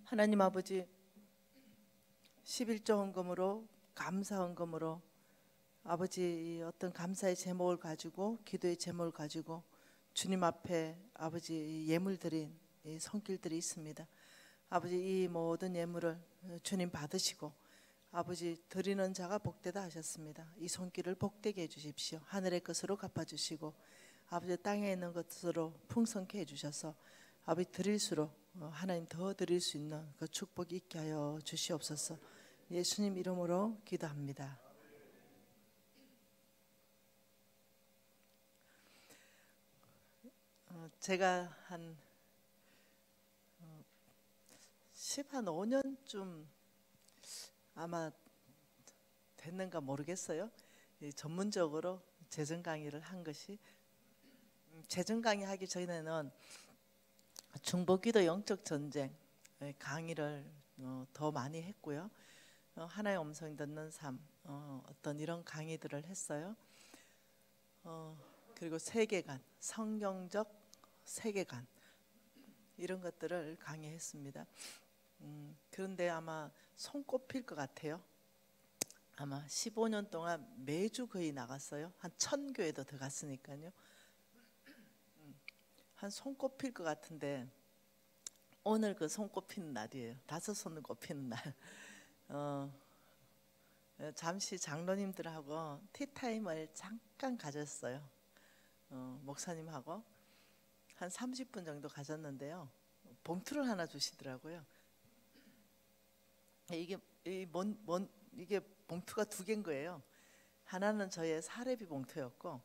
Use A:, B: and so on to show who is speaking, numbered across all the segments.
A: 하나님 아버지, 11조 헌금으로 감사 헌금으로 아버지 어떤 감사의 제목을 가지고 기도의 제목을 가지고 주님 앞에 아버지 예물 드린 이 손길들이 있습니다. 아버지 이 모든 예물을 주님 받으시고 아버지 드리는 자가 복되다 하셨습니다. 이 손길을 복되게 해주십시오. 하늘의 것으로 갚아주시고 아버지 땅에 있는 것으로 풍성케 해주셔서 아버지 드릴수록 하나님 더 드릴 수 있는 그 축복이 있게 하여 주시옵소서. 예수님 이름으로 기도합니다. 제가 한 5년쯤 아마 됐는가 모르겠어요. 전문적으로 재정 강의를 한 것이, 재정 강의 하기 전에는 중보기도 영적 전쟁 강의를 더 많이 했고요. 하나의 음성 듣는 삶 어떤 이런 강의들을 했어요. 그리고 세계관, 성경적 세계관 이런 것들을 강의했습니다. 그런데 아마 손꼽힐 것 같아요. 아마 15년 동안 매주 거의 나갔어요. 한 1000교회도 더 갔으니까요. 한 손꼽힐 것 같은데 오늘 그 손꼽히는 날이에요. 5손을 꼽히는 날. 잠시 장로님들하고 티타임을 잠깐 가졌어요. 목사님하고 한 30분 정도 가졌는데요. 봉투를 하나 주시더라고요. 이게 봉투가 2개인 거예요. 하나는 저의 사례비 봉투였고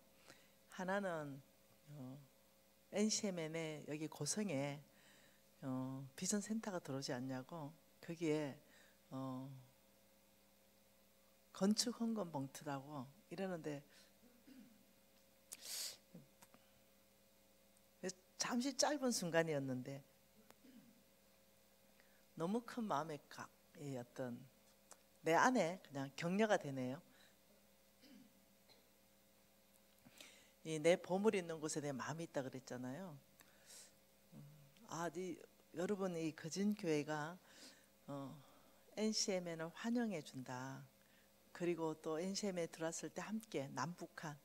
A: 하나는 NCMN에 여기 고성에 비전센터가 들어오지 않냐고 거기에 건축 헌금 봉투라고 이러는데 잠시 짧은 순간이었는데 너무 큰 마음의 어떤 내 안에 그냥 격려가 되네요. 내 보물이 있는 곳에 내 마음이 있다 그랬잖아요. 여러분 이 거진교회가 NCMN을 환영해 준다. 그리고 또 NCMN에 들어왔을 때 함께 남북한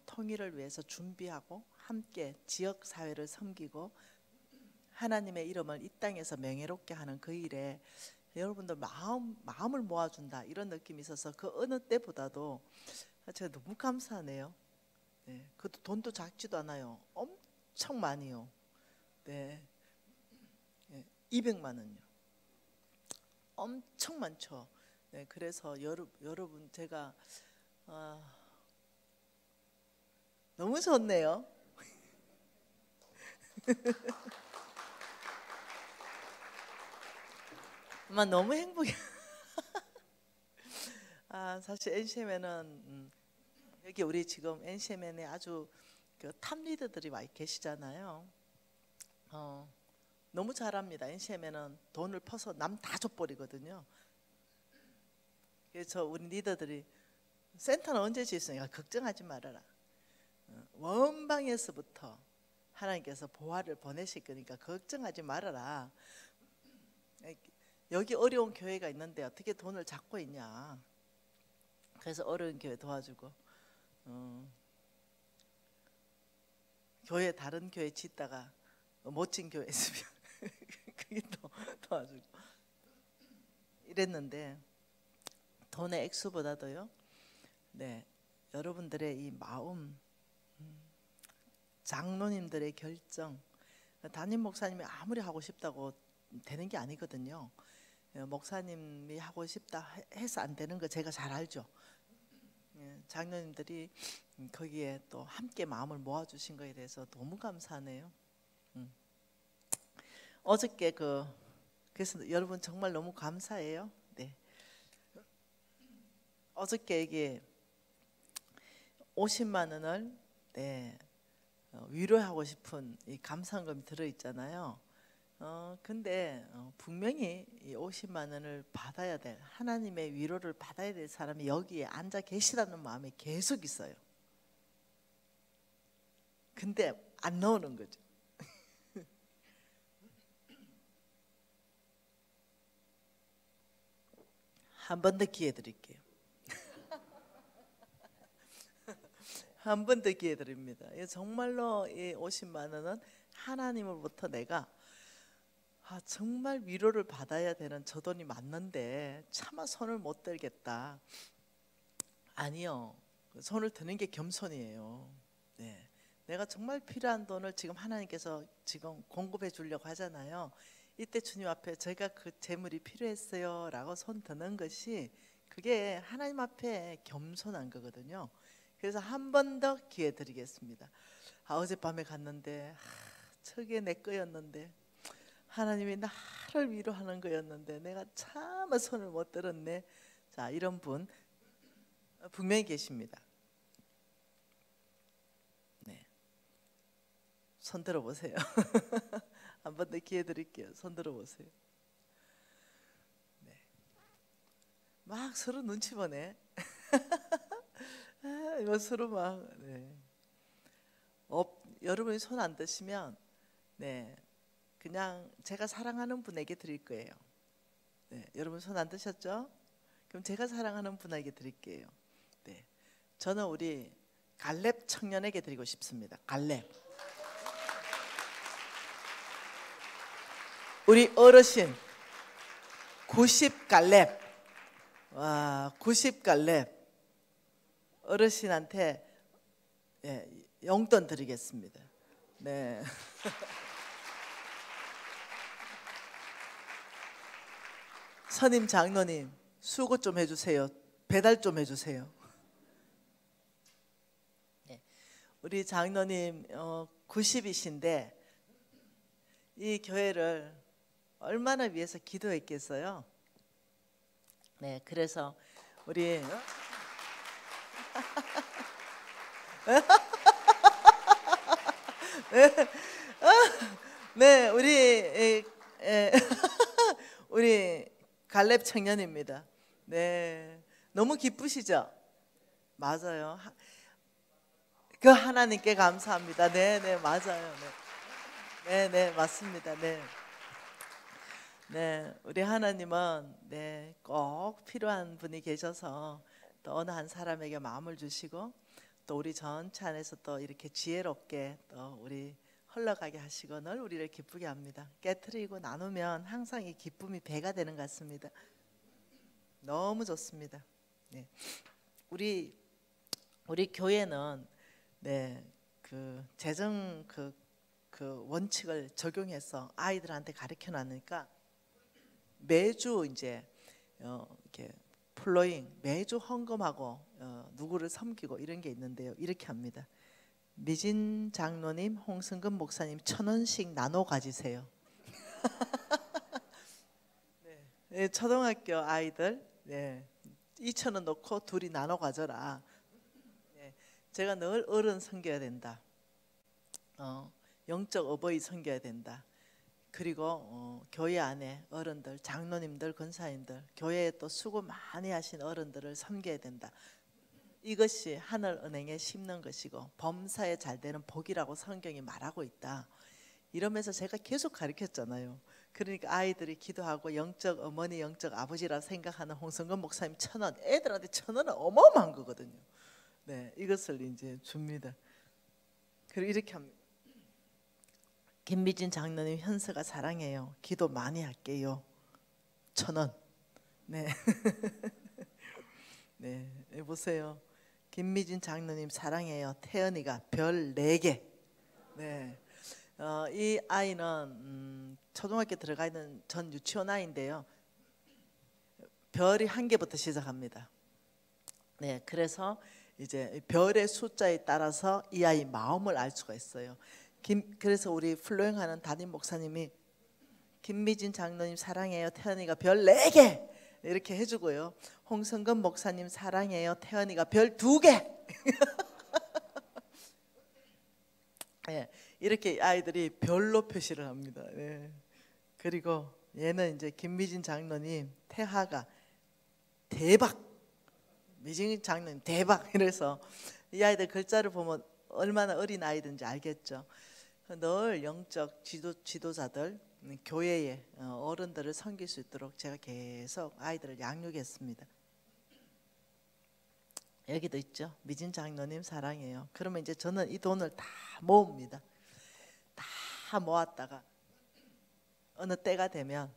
A: 통일을 위해서 준비하고 함께 지역사회를 섬기고 하나님의 이름을 이 땅에서 명예롭게 하는 그 일에 여러분들 마음을 모아준다 이런 느낌이 있어서 그 어느 때보다도 제가 너무 감사하네요. 네, 그것도 돈도 작지도 않아요. 엄청 많이요. 네, 200만 원요. 엄청 많죠. 네, 그래서 여러분 제가 너무 좋네요. 너무 행복해. 사실 NCMN은 여기 우리 지금 NCMN에 아주 그 탑 리더들이 많이 계시잖아요. 너무 잘합니다. NCMN은 돈을 퍼서 남 다 줘버리거든요. 그래서 우리 리더들이 센터는 언제 짓으니까 걱정하지 말아라. 원방에서부터 하나님께서 보화를 보내실 거니까 걱정하지 말아라. 여기 어려운 교회가 있는데 어떻게 돈을 잡고 있냐. 그래서 어려운 교회 도와주고 다른 교회 짓다가 멋진 교회 있으면 그게 또 도와주고 이랬는데 돈의 액수보다도요. 네, 여러분들의 이 마음, 장로님들의 결정, 담임 목사님이 아무리 하고 싶다고 되는 게 아니거든요. 목사님이 하고 싶다 해서 안 되는 거 제가 잘 알죠. 장로님들이 거기에 또 함께 마음을 모아주신 거에 대해서 너무 감사하네요. 어저께 그래서 여러분 정말 너무 감사해요. 네. 어저께 이게 50만 원을 위로하고 싶은 이 감사금이 들어있잖아요. 근데 분명히 이 50만 원을 받아야 될 하나님의 위로를 받아야 될 사람이 여기에 앉아 계시다는 마음이 계속 있어요. 근데 안 나오는 거죠. 한 번 더 기회 드릴게요. 한 번 더 기회 드립니다. 정말로 이 50만 원은 하나님으로부터 내가 정말 위로를 받아야 되는 저 돈이 맞는데 차마 손을 못 들겠다. 아니요. 손을 드는 게 겸손이에요. 네. 내가 정말 필요한 돈을 지금 하나님께서 지금 공급해 주려고 하잖아요. 이때 주님 앞에 제가 그 재물이 필요했어요 라고 손 드는 것이 그게 하나님 앞에 겸손한 거거든요. 그래서 한 번 더 기회 드리겠습니다. 어젯밤에 갔는데 저게 내 거였는데 하나님이 나를 위로하는 거였는데 내가 차마 손을 못 들었네. 자, 이런 분 분명히 계십니다. 네, 손 들어보세요. 한 번 더 기회 드릴게요. 손 들어보세요. 네. 막 서로 눈치 보네. 이거 서로 막. 네. 여러분이 손 안 드시면 네, 그냥 제가 사랑하는 분에게 드릴 거예요. 네, 여러분 손 안 드셨죠? 그럼 제가 사랑하는 분에게 드릴게요. 네, 저는 우리 갈렙 청년에게 드리고 싶습니다. 갈렙. 우리 어르신 90 갈렙. 와, 90 갈렙 어르신한테 네, 용돈 드리겠습니다. 네. 선임 장로님 수고 좀 해주세요. 배달 좀 해주세요. 네. 우리 장로님 90이신데 이 교회를 얼마나 위해서 기도했겠어요. 네, 그래서 우리 네, 우리 갈렙 청년입니다. 네, 너무 기쁘시죠? 맞아요. 그 하나님께 감사합니다. 네, 네, 맞아요. 네, 네, 네, 맞습니다. 네, 네, 우리 하나님은 네, 꼭 필요한 분이 계셔서 또 어느 한 사람에게 마음을 주시고 또 우리 전체 안에서 또 이렇게 지혜롭게 또 우리 흘러가게 하시고 늘 우리를 기쁘게 합니다. 깨트리고 나누면 항상 이 기쁨이 배가 되는 것 같습니다. 너무 좋습니다. 네. 우리 교회는 네, 그 재정 그 원칙을 적용해서 아이들한테 가르쳐 놨으니까 매주 이제 이렇게 플로잉 매주 헌금하고 누구를 섬기고 이런 게 있는데요. 이렇게 합니다. 미진 장로님, 홍승근 목사님 1,000원씩 나눠 가지세요. 네, 초등학교 아이들 네, 2,000원 넣고 둘이 나눠 가져라. 네, 제가 늘 어른 섬겨야 된다. 영적 어버이 섬겨야 된다. 그리고 교회 안에 어른들, 장로님들, 권사님들, 교회에 또 수고 많이 하신 어른들을 섬겨야 된다. 이것이 하늘은행에 심는 것이고 범사에 잘 되는 복이라고 성경이 말하고 있다. 이러면서 제가 계속 가르쳤잖아요. 그러니까 아이들이 기도하고 영적 어머니, 영적 아버지라 생각하는 홍성근 목사님 1,000원, 애들한테 1,000원은 어마어마한 거거든요. 네, 이것을 이제 줍니다. 그리고 이렇게 합니다. 김미진 장로님 현서가 사랑해요. 기도 많이 할게요. 1,000원. 네. 네, 보세요. 김미진 장로님 사랑해요. 태연이가 별 4개. 네. 이 아이는 초등학교 들어가 있는 전 유치원 아이인데요. 별이 1개부터 시작합니다. 네, 그래서 이제 별의 숫자에 따라서 이 아이 마음을 알 수가 있어요. 그래서 우리 플로잉하는 담임 목사님이 김미진 장로님 사랑해요. 태연이가 별 4개 이렇게 해주고요. 홍성근 목사님 사랑해요. 태연이가 별 2개. 네, 이렇게 아이들이 별로 표시를 합니다. 네. 그리고 얘는 이제 김미진 장로님 태하가 대박, 미진 장로님 대박 이래서 이 아이들 글자를 보면 얼마나 어린 아이든지 알겠죠. 늘 영적 지도자들 교회에 어른들을 섬길 수 있도록 제가 계속 아이들을 양육했습니다. 여기도 있죠. 미진 장로님 사랑해요. 그러면 이제 저는 이 돈을 다 모읍니다. 다 모았다가 어느 때가 되면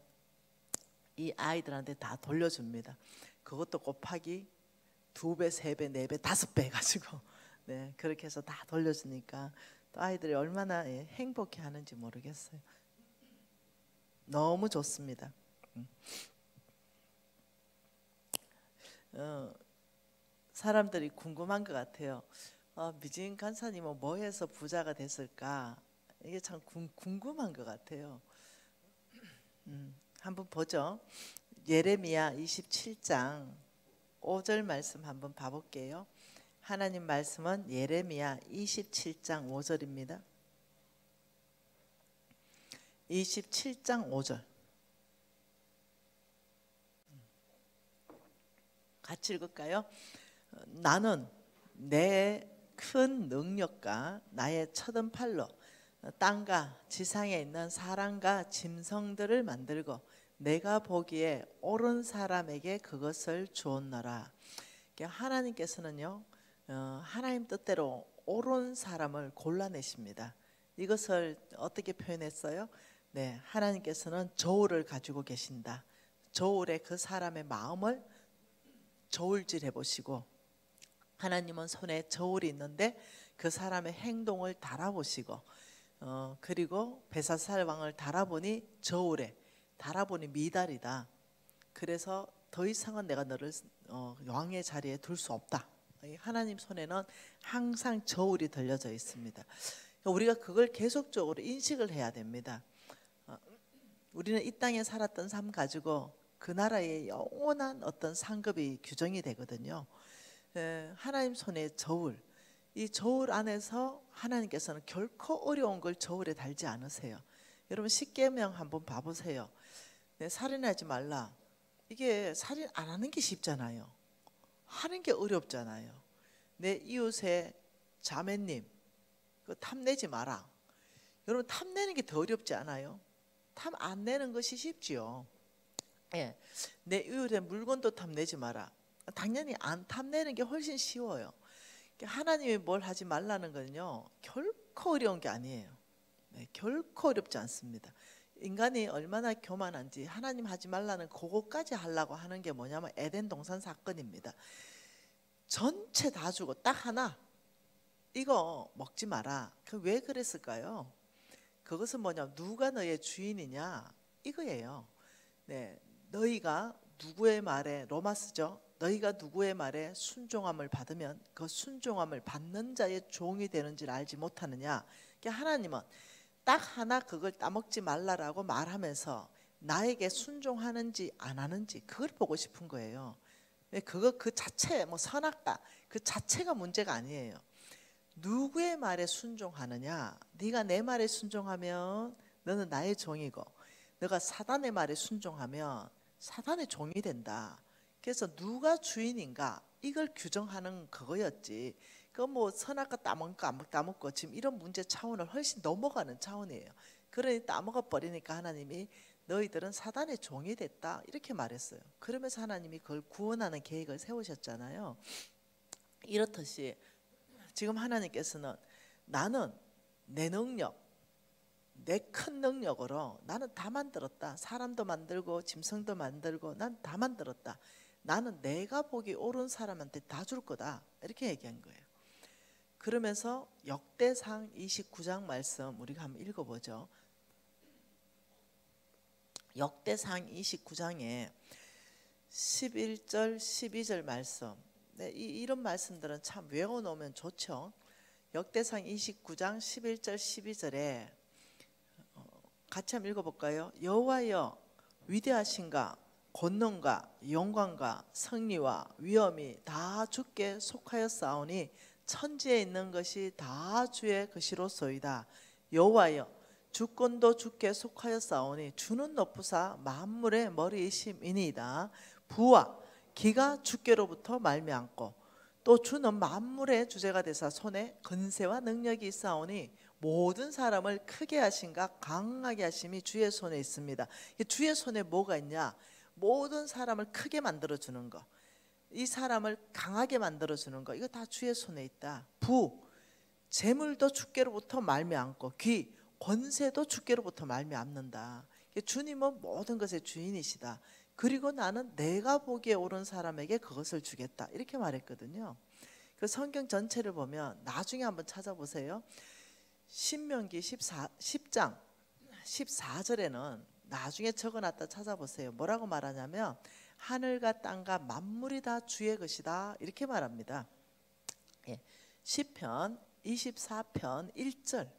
A: 이 아이들한테 다 돌려줍니다. 그것도 곱하기 2배, 3배, 4배, 5배 해가지고 네, 그렇게 해서 다 돌려주니까 또 아이들이 얼마나 행복해하는지 모르겠어요. 너무 좋습니다. 사람들이 궁금한 것 같아요. 미진 간사님은 뭐 해서 부자가 됐을까? 이게 참 궁금한 것 같아요. 한번 보죠. 예레미야 27장 5절 말씀 한번 봐볼게요. 하나님 말씀은 예레미야 27장 5절입니다. 27장 5절 같이 읽을까요? 나는 내 큰 능력과 나의 쳐든 팔로 땅과 지상에 있는 사람과 짐승들을 만들고 내가 보기에 옳은 사람에게 그것을 주었노라. 하나님께서는요, 하나님 뜻대로 옳은 사람을 골라내십니다. 이것을 어떻게 표현했어요? 네, 하나님께서는 저울을 가지고 계신다. 저울에 그 사람의 마음을 저울질해 보시고, 하나님은 손에 저울이 있는데 그 사람의 행동을 달아보시고, 그리고 베사살 왕을 달아보니 저울에 달아보니 미달이다. 그래서 더 이상은 내가 너를 왕의 자리에 둘 수 없다. 하나님 손에는 항상 저울이 들려져 있습니다. 우리가 그걸 계속적으로 인식을 해야 됩니다. 우리는 이 땅에 살았던 삶 가지고 그 나라의 영원한 어떤 상급이 규정이 되거든요. 하나님 손의 저울, 이 저울 안에서 하나님께서는 결코 어려운 걸 저울에 달지 않으세요. 여러분 십계명 한번 봐보세요. 네, 살인하지 말라. 이게 살인 안 하는 게 쉽잖아요. 하는 게 어렵잖아요. 내 이웃의 자매님 그 탐내지 마라. 여러분 탐내는 게 더 어렵지 않아요? 탐 안 내는 것이 쉽지요. 예, 내 이웃의 물건도 탐내지 마라. 당연히 안 탐내는 게 훨씬 쉬워요. 하나님이 뭘 하지 말라는 건요 결코 어려운 게 아니에요. 네, 결코 어렵지 않습니다. 인간이 얼마나 교만한지 하나님 하지 말라는 그거까지 하려고 하는 게 뭐냐면 에덴 동산 사건입니다. 전체 다 주고 딱 하나 이거 먹지 마라. 그 왜 그랬을까요? 그것은 뭐냐, 누가 너의 주인이냐 이거예요. 네, 너희가 누구의 말에, 로마스죠, 너희가 누구의 말에 순종함을 받으면 그 순종함을 받는 자의 종이 되는 줄 알지 못하느냐. 그러니까 하나님은 딱 하나 그걸 따먹지 말라라고 말하면서 나에게 순종하는지 안 하는지 그걸 보고 싶은 거예요. 그거 그 자체 뭐 선악과 그 자체가 문제가 아니에요. 누구의 말에 순종하느냐. 네가 내 말에 순종하면 너는 나의 종이고, 너가 사단의 말에 순종하면 사단의 종이 된다. 그래서 누가 주인인가 이걸 규정하는 그거였지. 그 뭐 선악과 따먹고 안 따먹고 지금 이런 문제 차원을 훨씬 넘어가는 차원이에요. 그러니 따먹어 버리니까 하나님이 너희들은 사단의 종이 됐다 이렇게 말했어요. 그러면서 하나님이 그걸 구원하는 계획을 세우셨잖아요. 이렇듯이 지금 하나님께서는 나는 내 능력, 내 큰 능력으로 나는 다 만들었다. 사람도 만들고 짐승도 만들고 난 다 만들었다. 나는 내가 보기 옳은 사람한테 다 줄 거다 이렇게 얘기한 거예요. 그러면서 역대상 29장 말씀 우리가 한번 읽어보죠. 역대상 29장에 11절 12절 말씀, 네, 이런 말씀들은 참 외워놓으면 좋죠. 역대상 29장 11절 12절에 같이 한번 읽어볼까요? 여호와여 위대하신가, 권능과 영광과 승리와 위엄이 다 주께 속하였사오니 천지에 있는 것이 다 주의 것이로소이다. 여호와여 주권도 주께 속하였사오니 주는 높으사 만물의 머리이심이니이다. 부와 기가 주께로부터 말미암고 또 주는 만물의 주제가 되사 손에 근세와 능력이 있사오니 모든 사람을 크게 하신가 강하게 하심이 주의 손에 있습니다. 주의 손에 뭐가 있냐? 모든 사람을 크게 만들어 주는 거, 이 사람을 강하게 만들어 주는 거, 이거 다 주의 손에 있다. 부, 재물도 주께로부터 말미암고 귀, 권세도 주께로부터 말미암는다. 주님은 모든 것의 주인이시다. 그리고 나는 내가 보기에 옳은 사람에게 그것을 주겠다, 이렇게 말했거든요. 그 성경 전체를 보면 나중에 한번 찾아보세요. 신명기 10장 14절에는 나중에 적어놨다 찾아보세요. 뭐라고 말하냐면 하늘과 땅과 만물이 다 주의 것이다, 이렇게 말합니다. 시편 24편 1절,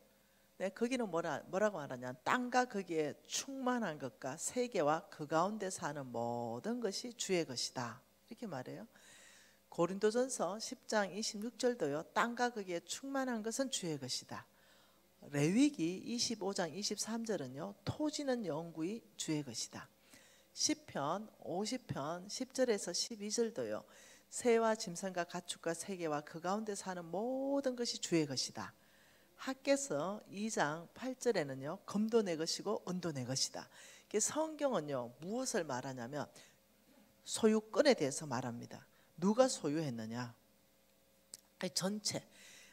A: 거기는 뭐라고 말하냐, 땅과 거기에 충만한 것과 세계와 그 가운데 사는 모든 것이 주의 것이다, 이렇게 말해요. 고린도전서 10장 26절도요. 땅과 거기에 충만한 것은 주의 것이다. 레위기 25장 23절은요. 토지는 영구히 주의 것이다. 시편 50편 10절에서 12절도요. 새와 짐승과 가축과 세계와 그 가운데 사는 모든 것이 주의 것이다. 학개서 2장 8절에는요. 금도 내 것이고 은도 내 것이다. 성경은요. 무엇을 말하냐면 소유권에 대해서 말합니다. 누가 소유했느냐? 전체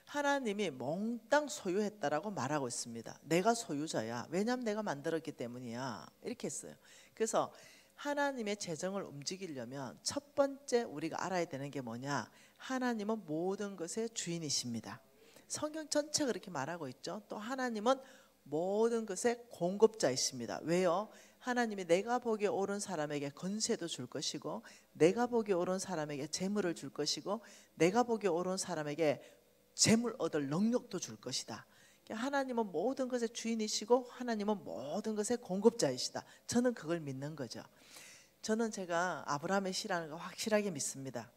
A: 하나님이 몽땅 소유했다라고 말하고 있습니다. 내가 소유자야. 왜냐하면 내가 만들었기 때문이야, 이렇게 했어요. 그래서 하나님의 재정을 움직이려면 첫 번째 우리가 알아야 되는 게 뭐냐? 하나님은 모든 것의 주인이십니다. 성경 전체가 그렇게 말하고 있죠. 또 하나님은 모든 것의 공급자이십니다. 왜요? 하나님이 내가 보기에 옳은 사람에게 권세도 줄 것이고, 내가 보기에 옳은 사람에게 재물을 줄 것이고, 내가 보기에 옳은 사람에게 재물 얻을 능력도 줄 것이다. 하나님은 모든 것의 주인이시고 하나님은 모든 것의 공급자이시다. 저는 그걸 믿는 거죠. 저는 제가 아브라함의 씨라는 거 확실하게 믿습니다.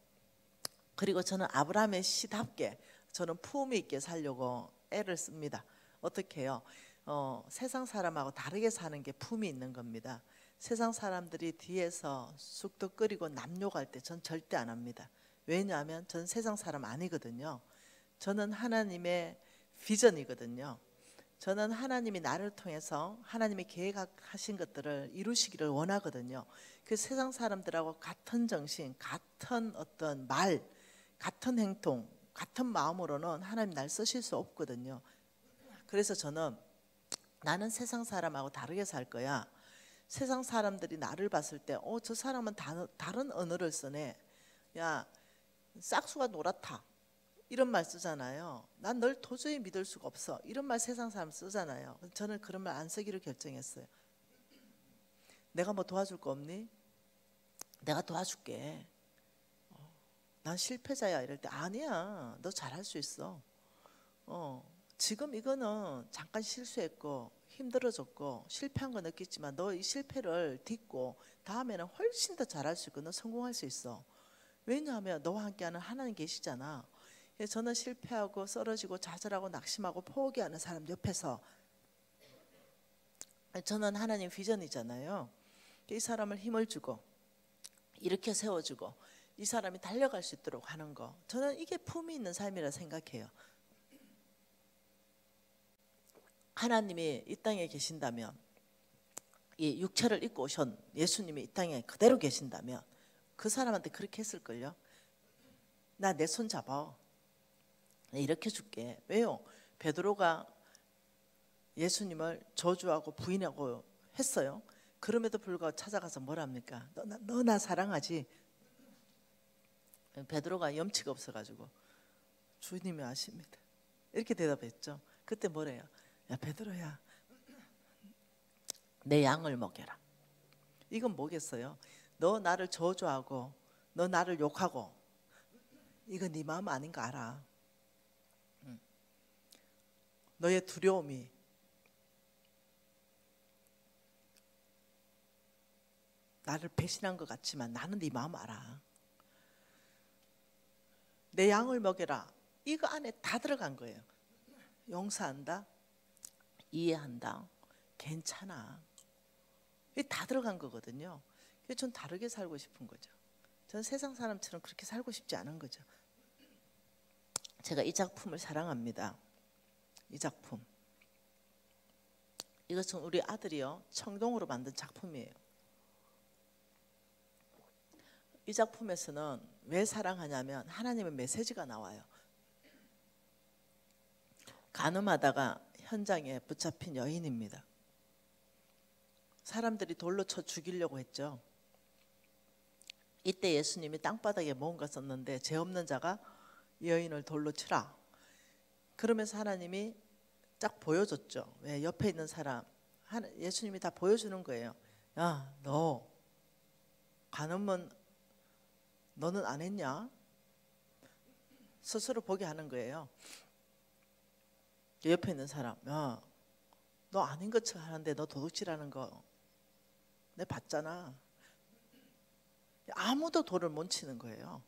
A: 그리고 저는 아브라함의 씨답게 저는 품위 있게 살려고 애를 씁니다. 어떻게 해요? 세상 사람하고 다르게 사는 게 품이 있는 겁니다. 세상 사람들이 뒤에서 쑥덕 끓이고 남욕할 때 전 절대 안 합니다. 왜냐하면 전 세상 사람 아니거든요. 저는 하나님의 비전이거든요. 저는 하나님이 나를 통해서 하나님이 계획하신 것들을 이루시기를 원하거든요. 그 세상 사람들하고 같은 정신, 같은 어떤 말, 같은 행동, 같은 마음으로는 하나님 날 쓰실 수 없거든요. 그래서 저는 나는 세상 사람하고 다르게 살 거야. 세상 사람들이 나를 봤을 때 저 사람은 다른 언어를 쓰네. 야, 싹수가 노랗다, 이런 말 쓰잖아요. 난 널 도저히 믿을 수가 없어, 이런 말 세상 사람 쓰잖아요. 저는 그런 말 안 쓰기로 결정했어요. 내가 뭐 도와줄 거 없니? 내가 도와줄게. 난 실패자야, 이럴 때 아니야, 너 잘할 수 있어. 지금 이거는 잠깐 실수했고 힘들어졌고 실패한 거 느꼈지만 너 이 실패를 딛고 다음에는 훨씬 더 잘할 수 있고 너 성공할 수 있어. 왜냐하면 너와 함께하는 하나님 계시잖아. 저는 실패하고 쓰러지고 좌절하고 낙심하고 포기하는 사람 옆에서, 저는 하나님 비전이잖아요. 이 사람을 힘을 주고 이렇게 세워주고 이 사람이 달려갈 수 있도록 하는 거, 저는 이게 품이 있는 삶이라 생각해요. 하나님이 이 땅에 계신다면, 이 육체를 입고 오신 예수님이 이 땅에 그대로 계신다면 그 사람한테 그렇게 했을걸요. 나 내 손 잡아, 이렇게 줄게. 왜요? 베드로가 예수님을 저주하고 부인하고 했어요. 그럼에도 불구하고 찾아가서 뭐랍니까? 너 나 사랑하지? 베드로가 염치가 없어가지고 주님이 아십니다, 이렇게 대답했죠. 그때 뭐래요? 야 베드로야, 내 양을 먹여라. 이건 뭐겠어요? 너 나를 저주하고 너 나를 욕하고 이거 네 마음 아닌 거 알아. 너의 두려움이 나를 배신한 것 같지만 나는 네 마음 알아. 내 양을 먹여라, 이거 안에 다 들어간 거예요. 용서한다, 이해한다, 괜찮아, 이게 다 들어간 거거든요. 그래서 전 다르게 살고 싶은 거죠. 전 세상 사람처럼 그렇게 살고 싶지 않은 거죠. 제가 이 작품을 사랑합니다. 이 작품 이것은 우리 아들이요 청동으로 만든 작품이에요. 이 작품에서는 왜 사랑하냐면 하나님의 메시지가 나와요. 간음하다가 현장에 붙잡힌 여인입니다. 사람들이 돌로 쳐 죽이려고 했죠. 이때 예수님이 땅바닥에 뭔가 썼는데 죄 없는 자가 이 여인을 돌로 치라. 그러면서 하나님이 딱 보여줬죠. 왜 옆에 있는 사람 예수님이 다 보여주는 거예요. 야, 너 간음은 너는 안 했냐? 스스로 보게 하는 거예요. 옆에 있는 사람, 야, 너 아닌 것처럼 하는데 너 도둑질하는 거 내 봤잖아. 아무도 돌을 못 치는 거예요.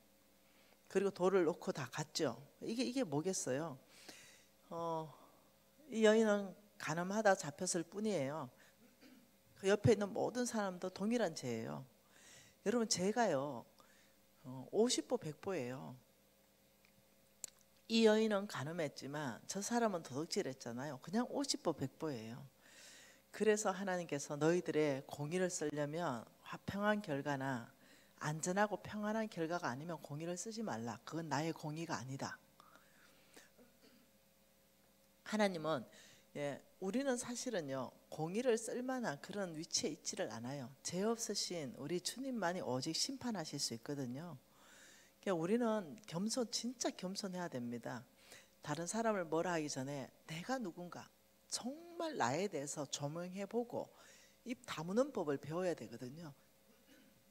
A: 그리고 돌을 놓고 다 갔죠. 이게 뭐겠어요? 이 여인은 간음하다 잡혔을 뿐이에요. 그 옆에 있는 모든 사람도 동일한 죄예요. 여러분 죄가요 50보 100보예요. 이 여인은 간음했지만 저 사람은 도둑질했잖아요. 그냥 50보 100보예요. 그래서 하나님께서 너희들의 공의를 쓰려면 화평한 결과나 안전하고 평안한 결과가 아니면 공의를 쓰지 말라. 그건 나의 공의가 아니다. 하나님은 우리는 사실은요 공의를 쓸 만한 그런 위치에 있지를 않아요. 죄 없으신 우리 주님만이 오직 심판하실 수 있거든요. 그러니까 우리는 진짜 겸손해야 됩니다. 다른 사람을 뭐라 하기 전에 내가 누군가 정말 나에 대해서 조명해보고 입 다무는 법을 배워야 되거든요.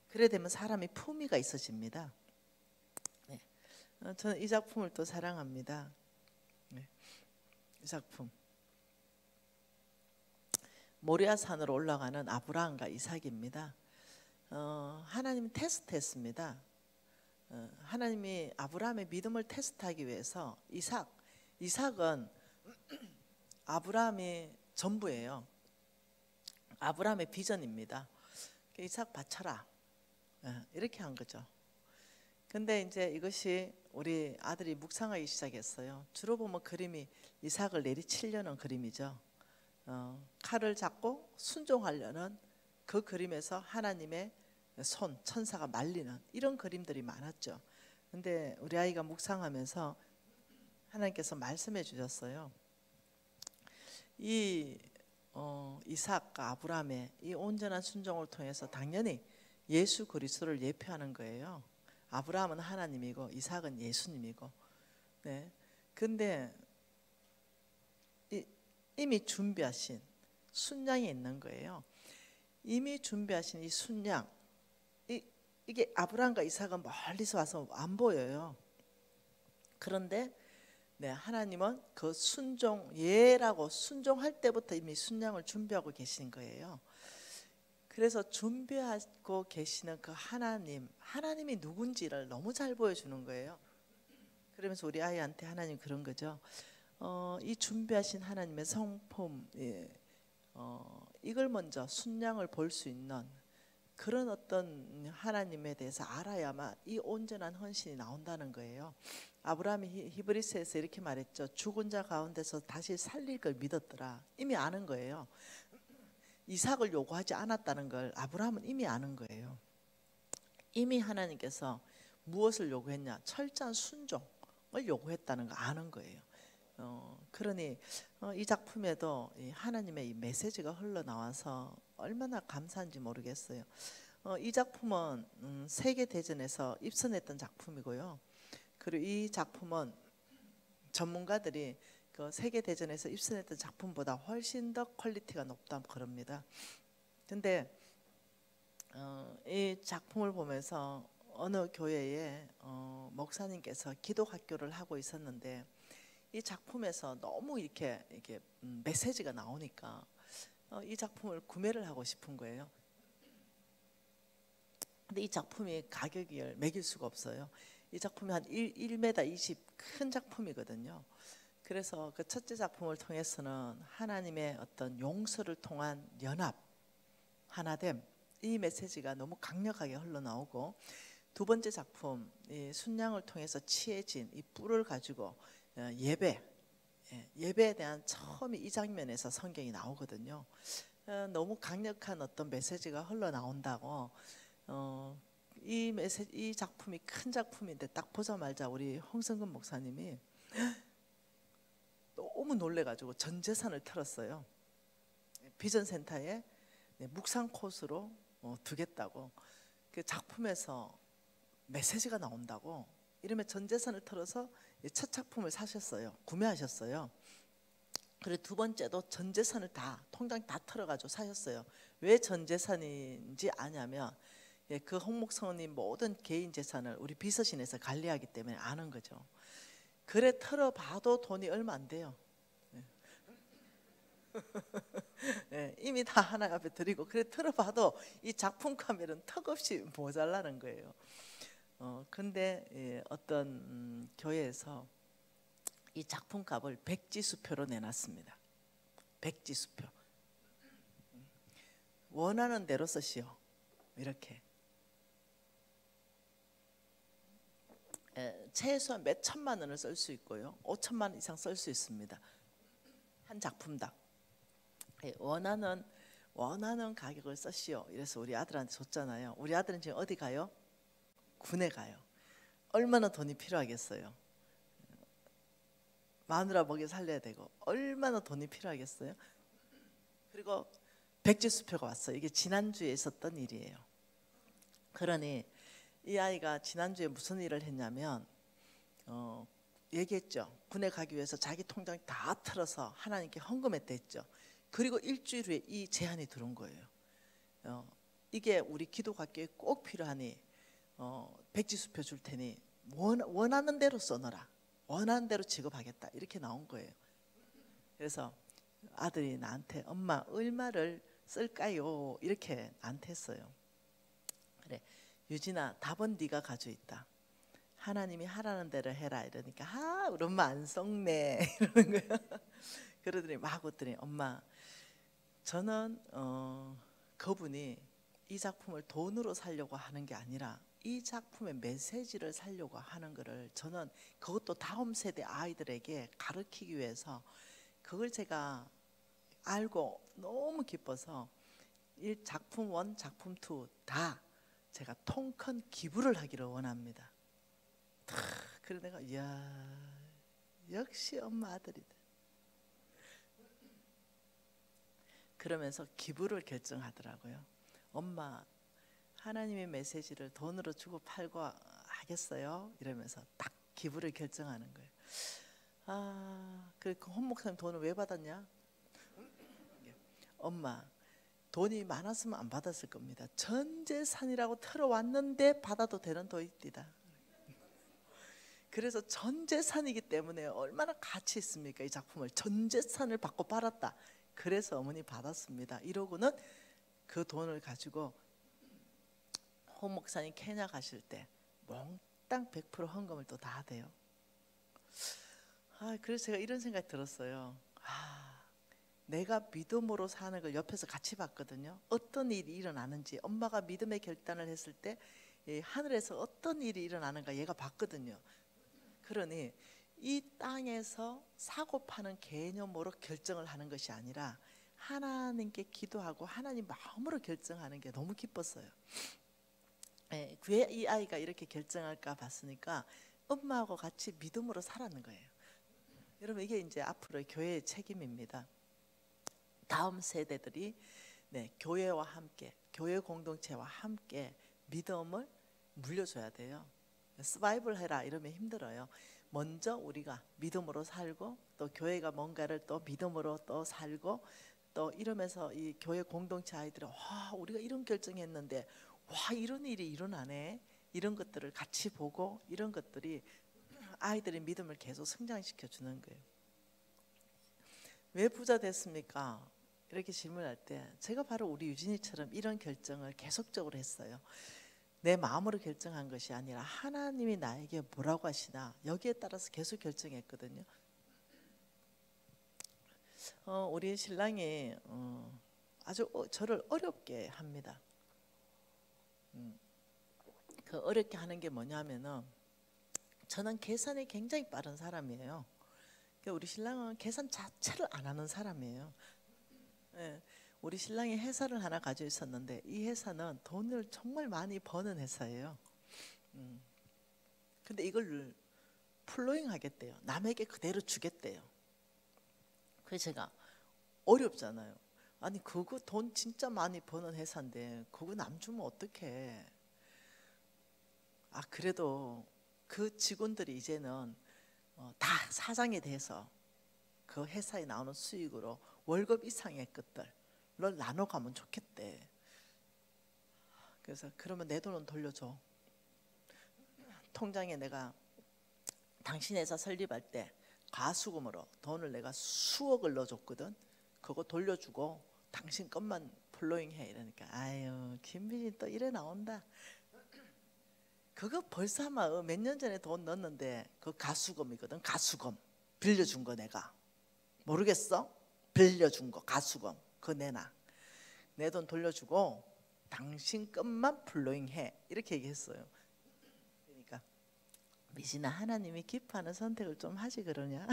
A: 그래 되면 사람이 품위가 있어집니다. 네. 저는 이 작품을 또 사랑합니다. 네. 이 작품 모리아 산으로 올라가는 아브라함과 이삭입니다. 하나님이 테스트했습니다. 하나님이 아브라함의 믿음을 테스트하기 위해서 이삭은 아브라함이 전부예요. 아브라함의 비전입니다. 이삭 바쳐라 이렇게 한 거죠. 근데 이제 이것이 우리 아들이 묵상하기 시작했어요. 주로 보면 그림이 이삭을 내리치려는 그림이죠. 칼을 잡고 순종하려는 그 그림에서 하나님의 손 천사가 말리는 이런 그림들이 많았죠. 근데 우리 아이가 묵상하면서 하나님께서 말씀해 주셨어요. 이 이삭과 아브라함의 이 온전한 순종을 통해서 당연히 예수 그리스도를 예표하는 거예요. 아브라함은 하나님이고 이삭은 예수님이고. 네. 근데 이미 준비하신 순양이 있는 거예요. 이미 준비하신 이 순양 이게 아브라함과 이삭은 멀리서 와서 안 보여요. 그런데 하나님은 그 예라고 순종할 때부터 이미 순양을 준비하고 계신 거예요. 그래서 준비하고 계시는 그 하나님이 누군지를 너무 잘 보여주는 거예요. 그러면서 우리 아이한테 하나님 그런 거죠. 이 준비하신 하나님의 성품, 이걸 먼저 순양을 볼 수 있는 그런 어떤 하나님에 대해서 알아야만 이 온전한 헌신이 나온다는 거예요. 아브라함이 히브리서에서 이렇게 말했죠. 죽은 자 가운데서 다시 살릴 걸 믿었더라. 이미 아는 거예요. 이삭을 요구하지 않았다는 걸 아브라함은 이미 아는 거예요. 이미 하나님께서 무엇을 요구했냐? 철저한 순종을 요구했다는 거 아는 거예요. 그러니 이 작품에도 하나님의 이 메시지가 흘러나와서 얼마나 감사한지 모르겠어요. 이 작품은 세계대전에서 입선했던 작품이고요. 그리고 이 작품은 전문가들이 그 세계대전에서 입선했던 작품보다 훨씬 더 퀄리티가 높다 그럽니다. 근데 이 작품을 보면서 어느 교회에 목사님께서 기독학교를 하고 있었는데 이 작품에서 너무 이렇게 메시지가 나오니까 이 작품을 구매를 하고 싶은 거예요. 근데 이 작품이 가격을 매길 수가 없어요. 이 작품이 한 1m 20 큰 작품이거든요. 그래서 그 첫째 작품을 통해서는 하나님의 어떤 용서를 통한 연합, 하나됨 이 메시지가 너무 강력하게 흘러나오고, 두 번째 작품 이 순양을 통해서 취해진 이 뿔을 가지고 예배, 예배에 대한 처음에 이 장면에서 성경이 나오거든요. 너무 강력한 어떤 메시지가 흘러나온다고 이 작품이 큰 작품인데 딱 보자마자 우리 홍성근 목사님이 너무 놀래가지고 전 재산을 털었어요. 비전센터에 묵상 코스로 두겠다고. 그 작품에서 메시지가 나온다고 이러면 전 재산을 털어서 첫 작품을 사셨어요. 구매하셨어요. 그리고 두 번째도 전 재산을 다 통장 다 털어가지고 사셨어요. 왜 전 재산인지 아냐면 그 홍목사님 모든 개인 재산을 우리 비서실에서 관리하기 때문에 아는 거죠. 그래 털어봐도 돈이 얼마 안 돼요. 이미 다 하나님 앞에 드리고 그래 털어봐도 이 작품 카멜은 턱없이 모자라는 거예요. 근데 어떤 교회에서 이 작품값을 백지수표로 내놨습니다. 백지수표. 원하는 대로 쓰시오. 이렇게. 최소한 몇 천만 원을 쓸 수 있고요. 5천만 원 이상 쓸 수 있습니다. 한 작품당. 원하는 가격을 쓰시오. 이래서 우리 아들한테 줬잖아요. 우리 아들은 지금 어디 가요? 군에 가요. 얼마나 돈이 필요하겠어요? 마누라 먹여 살려야 되고 얼마나 돈이 필요하겠어요? 그리고 백지수표가 왔어요. 이게 지난주에 있었던 일이에요. 그러니 이 아이가 지난주에 무슨 일을 했냐면 얘기했죠. 군에 가기 위해서 자기 통장 다 털어서 하나님께 헌금했다 했죠. 그리고 일주일 후에 이 제안이 들어온 거예요. 이게 우리 기도학교에 꼭 필요하니 백지수표 줄 테니 원하는 대로 써너라. 원하는 대로 지급하겠다. 이렇게 나온 거예요. 그래서 아들이 나한테 엄마 얼마를 쓸까요? 이렇게 나한테 했어요. 그래 유진아 답은 네가 가지고 있다. 하나님이 하라는 대로 해라. 이러니까 우리 엄마 안 속네 이러는 거예요. 그러더니 막 웃더니 엄마 저는 그분이 이 작품을 돈으로 살려고 하는 게 아니라 이 작품의 메시지를 살려고 하는 거를 저는 그것도 다음 세대 아이들에게 가르치기 위해서 그걸 제가 알고 너무 기뻐서 작품 1, 작품 2 다 제가 통큰 기부를 하기를 원합니다. 그래 내가 이야 역시 엄마 아들이다. 그러면서 기부를 결정하더라고요. 엄마 하나님의 메시지를 돈으로 주고 팔고 하겠어요? 이러면서 딱 기부를 결정하는 거예요. 그 홍 목사님 돈을 왜 받았냐? 엄마 돈이 많았으면 안 받았을 겁니다. 전 재산이라고 털어왔는데 받아도 되는 돈이다. 그래서 전 재산이기 때문에 얼마나 가치 있습니까? 이 작품을 전 재산을 받고 팔았다. 그래서 어머니 받았습니다. 이러고는 그 돈을 가지고 홍 목사님 케냐 가실 때 몽땅 100% 헌금을 또 다 하대요. 그래서 제가 이런 생각이 들었어요. 내가 믿음으로 사는 걸 옆에서 같이 봤거든요. 어떤 일이 일어나는지 엄마가 믿음의 결단을 했을 때 하늘에서 어떤 일이 일어나는가 얘가 봤거든요. 그러니 이 땅에서 사고 파는 개념으로 결정을 하는 것이 아니라 하나님께 기도하고 하나님 마음으로 결정하는 게 너무 기뻤어요. 왜 이 아이가 이렇게 결정할까 봤으니까 엄마하고 같이 믿음으로 살았는 거예요. 여러분 이게 이제 앞으로 교회의 책임입니다. 다음 세대들이 교회와 함께 교회 공동체와 함께 믿음을 물려줘야 돼요. 서바이벌 해라 이러면 힘들어요. 먼저 우리가 믿음으로 살고 또 교회가 뭔가를 또 믿음으로 또 살고 또 이러면서 이 교회 공동체 아이들이 우리가 이런 결정했는데 이런 일이 일어나네. 이런 것들을 같이 보고 이런 것들이 아이들의 믿음을 계속 성장시켜 주는 거예요. 왜 부자 됐습니까? 이렇게 질문할 때 제가 바로 우리 유진이처럼 이런 결정을 계속적으로 했어요. 내 마음으로 결정한 것이 아니라 하나님이 나에게 뭐라고 하시나 여기에 따라서 계속 결정했거든요. 우리 신랑이 아주 저를 어렵게 합니다. 그 어렵게 하는 게 뭐냐면은 저는 계산이 굉장히 빠른 사람이에요. 우리 신랑은 계산 자체를 안 하는 사람이에요. 예, 우리 신랑이 회사를 하나 가지고 있었는데 이 회사는 돈을 정말 많이 버는 회사예요. 근데 이걸 플로잉 하겠대요. 남에게 그대로 주겠대요. 그래서 제가 어렵잖아요. 아니 그거 돈 진짜 많이 버는 회사인데 그거 남 주면 어떡해. 아 그래도 그 직원들이 이제는 다 사장이 돼서 그 회사에 나오는 수익으로 월급 이상의 것들을 나눠가면 좋겠대. 그래서 그러면 내 돈은 돌려줘. 통장에 내가 당신 회사 설립할 때 과수금으로 돈을 내가 수억을 넣어줬거든. 그거 돌려주고 당신 것만 플로잉 해. 이러니까 아유 김비진 또 이래 나온다. 그거 벌써 아마 몇 년 전에 돈 넣었는데 그 가수금이거든. 가수금 빌려준 거 내가 모르겠어? 빌려준 거 가수금 그거 내놔. 내 돈 돌려주고 당신 것만 플로잉 해. 이렇게 얘기했어요. 그러니까 미진아 하나님이 기뻐하는 선택을 좀 하지 그러냐.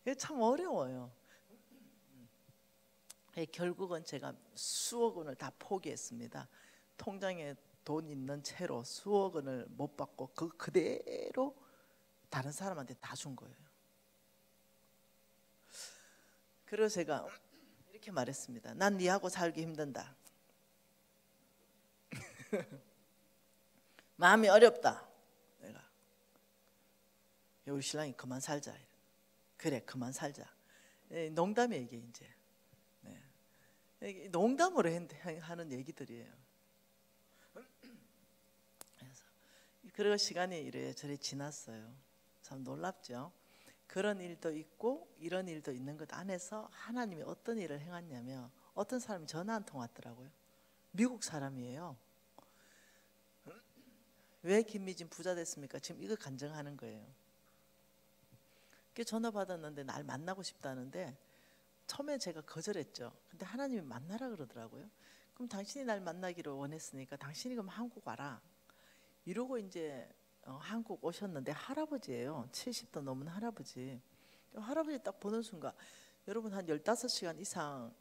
A: 이게 참 어려워요. 결국은 제가 수억 원을 다 포기했습니다. 통장에 돈 있는 채로 수억 원을 못 받고 그대로 다른 사람한테 다 준 거예요. 그래서 제가 이렇게 말했습니다. 난 니하고 살기 힘든다. 마음이 어렵다. 내가 우리 신랑이 그만 살자. 그래 그만 살자. 농담이에요 이게 이제. 농담으로 하는 얘기들이에요. 그리고 시간이 이래저래 지났어요. 참 놀랍죠. 그런 일도 있고 이런 일도 있는 것 안에서 하나님이 어떤 일을 행했냐면 어떤 사람이 전화 한 통 왔더라고요. 미국 사람이에요. 왜 김미진 부자 됐습니까? 지금 이거 간증하는 거예요. 전화 받았는데 날 만나고 싶다는데 처음에 제가 거절했죠. 근데 하나님이 만나라 그러더라고요. 그럼 당신이 날 만나기를 원했으니까 당신이 그럼 한국 와라. 이러고 이제 한국 오셨는데 할아버지예요. 70도 넘은 할아버지. 할아버지 딱 보는 순간 여러분 한 15시간 이상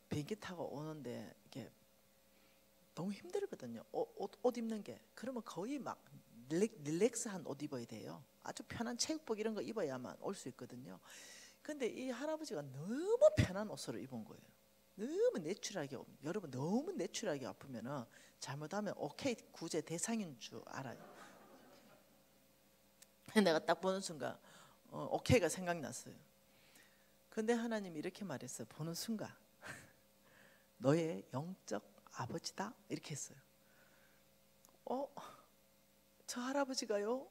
A: 비행기 타고 오는데 이게 너무 힘들거든요. 옷 입는 게. 그러면 거의 막 릴렉스한 옷 입어야 돼요. 아주 편한 체육복 이런 거 입어야만 올 수 있거든요. 근데 이 할아버지가 너무 편한 옷을 입은 거예요. 너무 내추럴하게. 여러분 너무 내추럴하게 아프면은 잘못하면 오케이 구제 대상인 줄 알아요. 내가 딱 보는 순간 오케이가 생각났어요. 근데 하나님이 이렇게 말했어요. 보는 순간 너의 영적 아버지다 이렇게 했어요. 저 할아버지가요?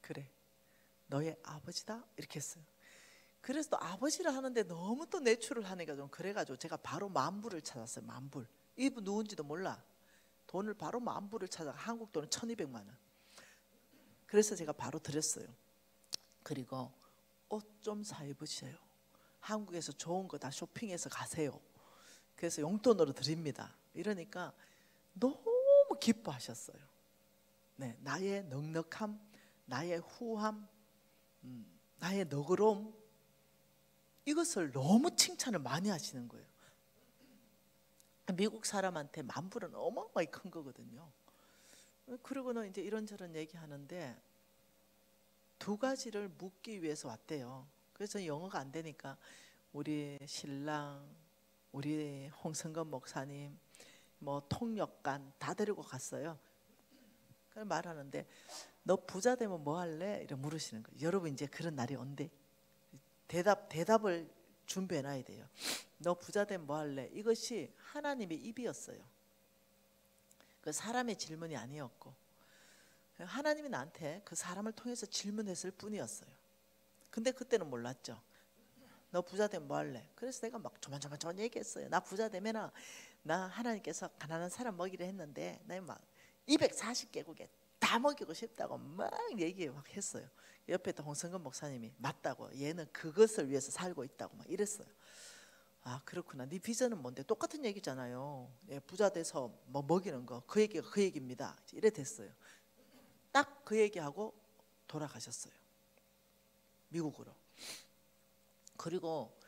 A: 그래 너의 아버지다 이렇게 했어요. 그래서 또 아버지를 하는데 너무 또 내추럴 하니까 좀 그래가지고 제가 바로 만불을 찾았어요. 만불. 이분 누군지도 몰라. 돈을 바로 만불을 찾아. 한국 돈은 1200만 원. 그래서 제가 바로 드렸어요. 그리고 옷 좀 사 입으세요. 한국에서 좋은 거 다 쇼핑해서 가세요. 그래서 용돈으로 드립니다. 이러니까 너무 기뻐하셨어요. 네, 나의 넉넉함, 나의 후함, 나의 너그러움 이것을 너무 칭찬을 많이 하시는 거예요. 미국 사람한테 만불은 어마어마하게 큰 거거든요. 그러고는 이제 이런저런 얘기하는데 두 가지를 묻기 위해서 왔대요. 그래서 영어가 안 되니까 우리 신랑, 우리 홍성건 목사님, 뭐 통역관 다 데리고 갔어요. 그래서 말하는데 너 부자 되면 뭐 할래? 이렇게 물으시는 거예요. 여러분 이제 그런 날이 온대. 대답을 준비해 놔야 돼요. 너 부자 되면 뭐 할래? 이것이 하나님의 입이었어요. 그 사람의 질문이 아니었고 하나님이 나한테 그 사람을 통해서 질문했을 뿐이었어요. 근데 그때는 몰랐죠. 너 부자 되면 뭐 할래? 그래서 내가 막 조만조만 얘기했어요. 나 부자 되면 나 하나님께서 가난한 사람 먹이려 했는데 나 막 240개국에 다 먹이고 싶다고 막 얘기 막 했어요. 옆에 또 홍성근 목사님이 맞다고 얘는 그것을 위해서 살고 있다고 막 이랬어요. 아 그렇구나. 네 비전은 뭔데? 똑같은 얘기잖아요. 부자 돼서 뭐 먹이는 거 그 얘기가 그 얘기입니다. 이래 됐어요. 딱 그 얘기하고 돌아가셨어요. 미국으로. 그리고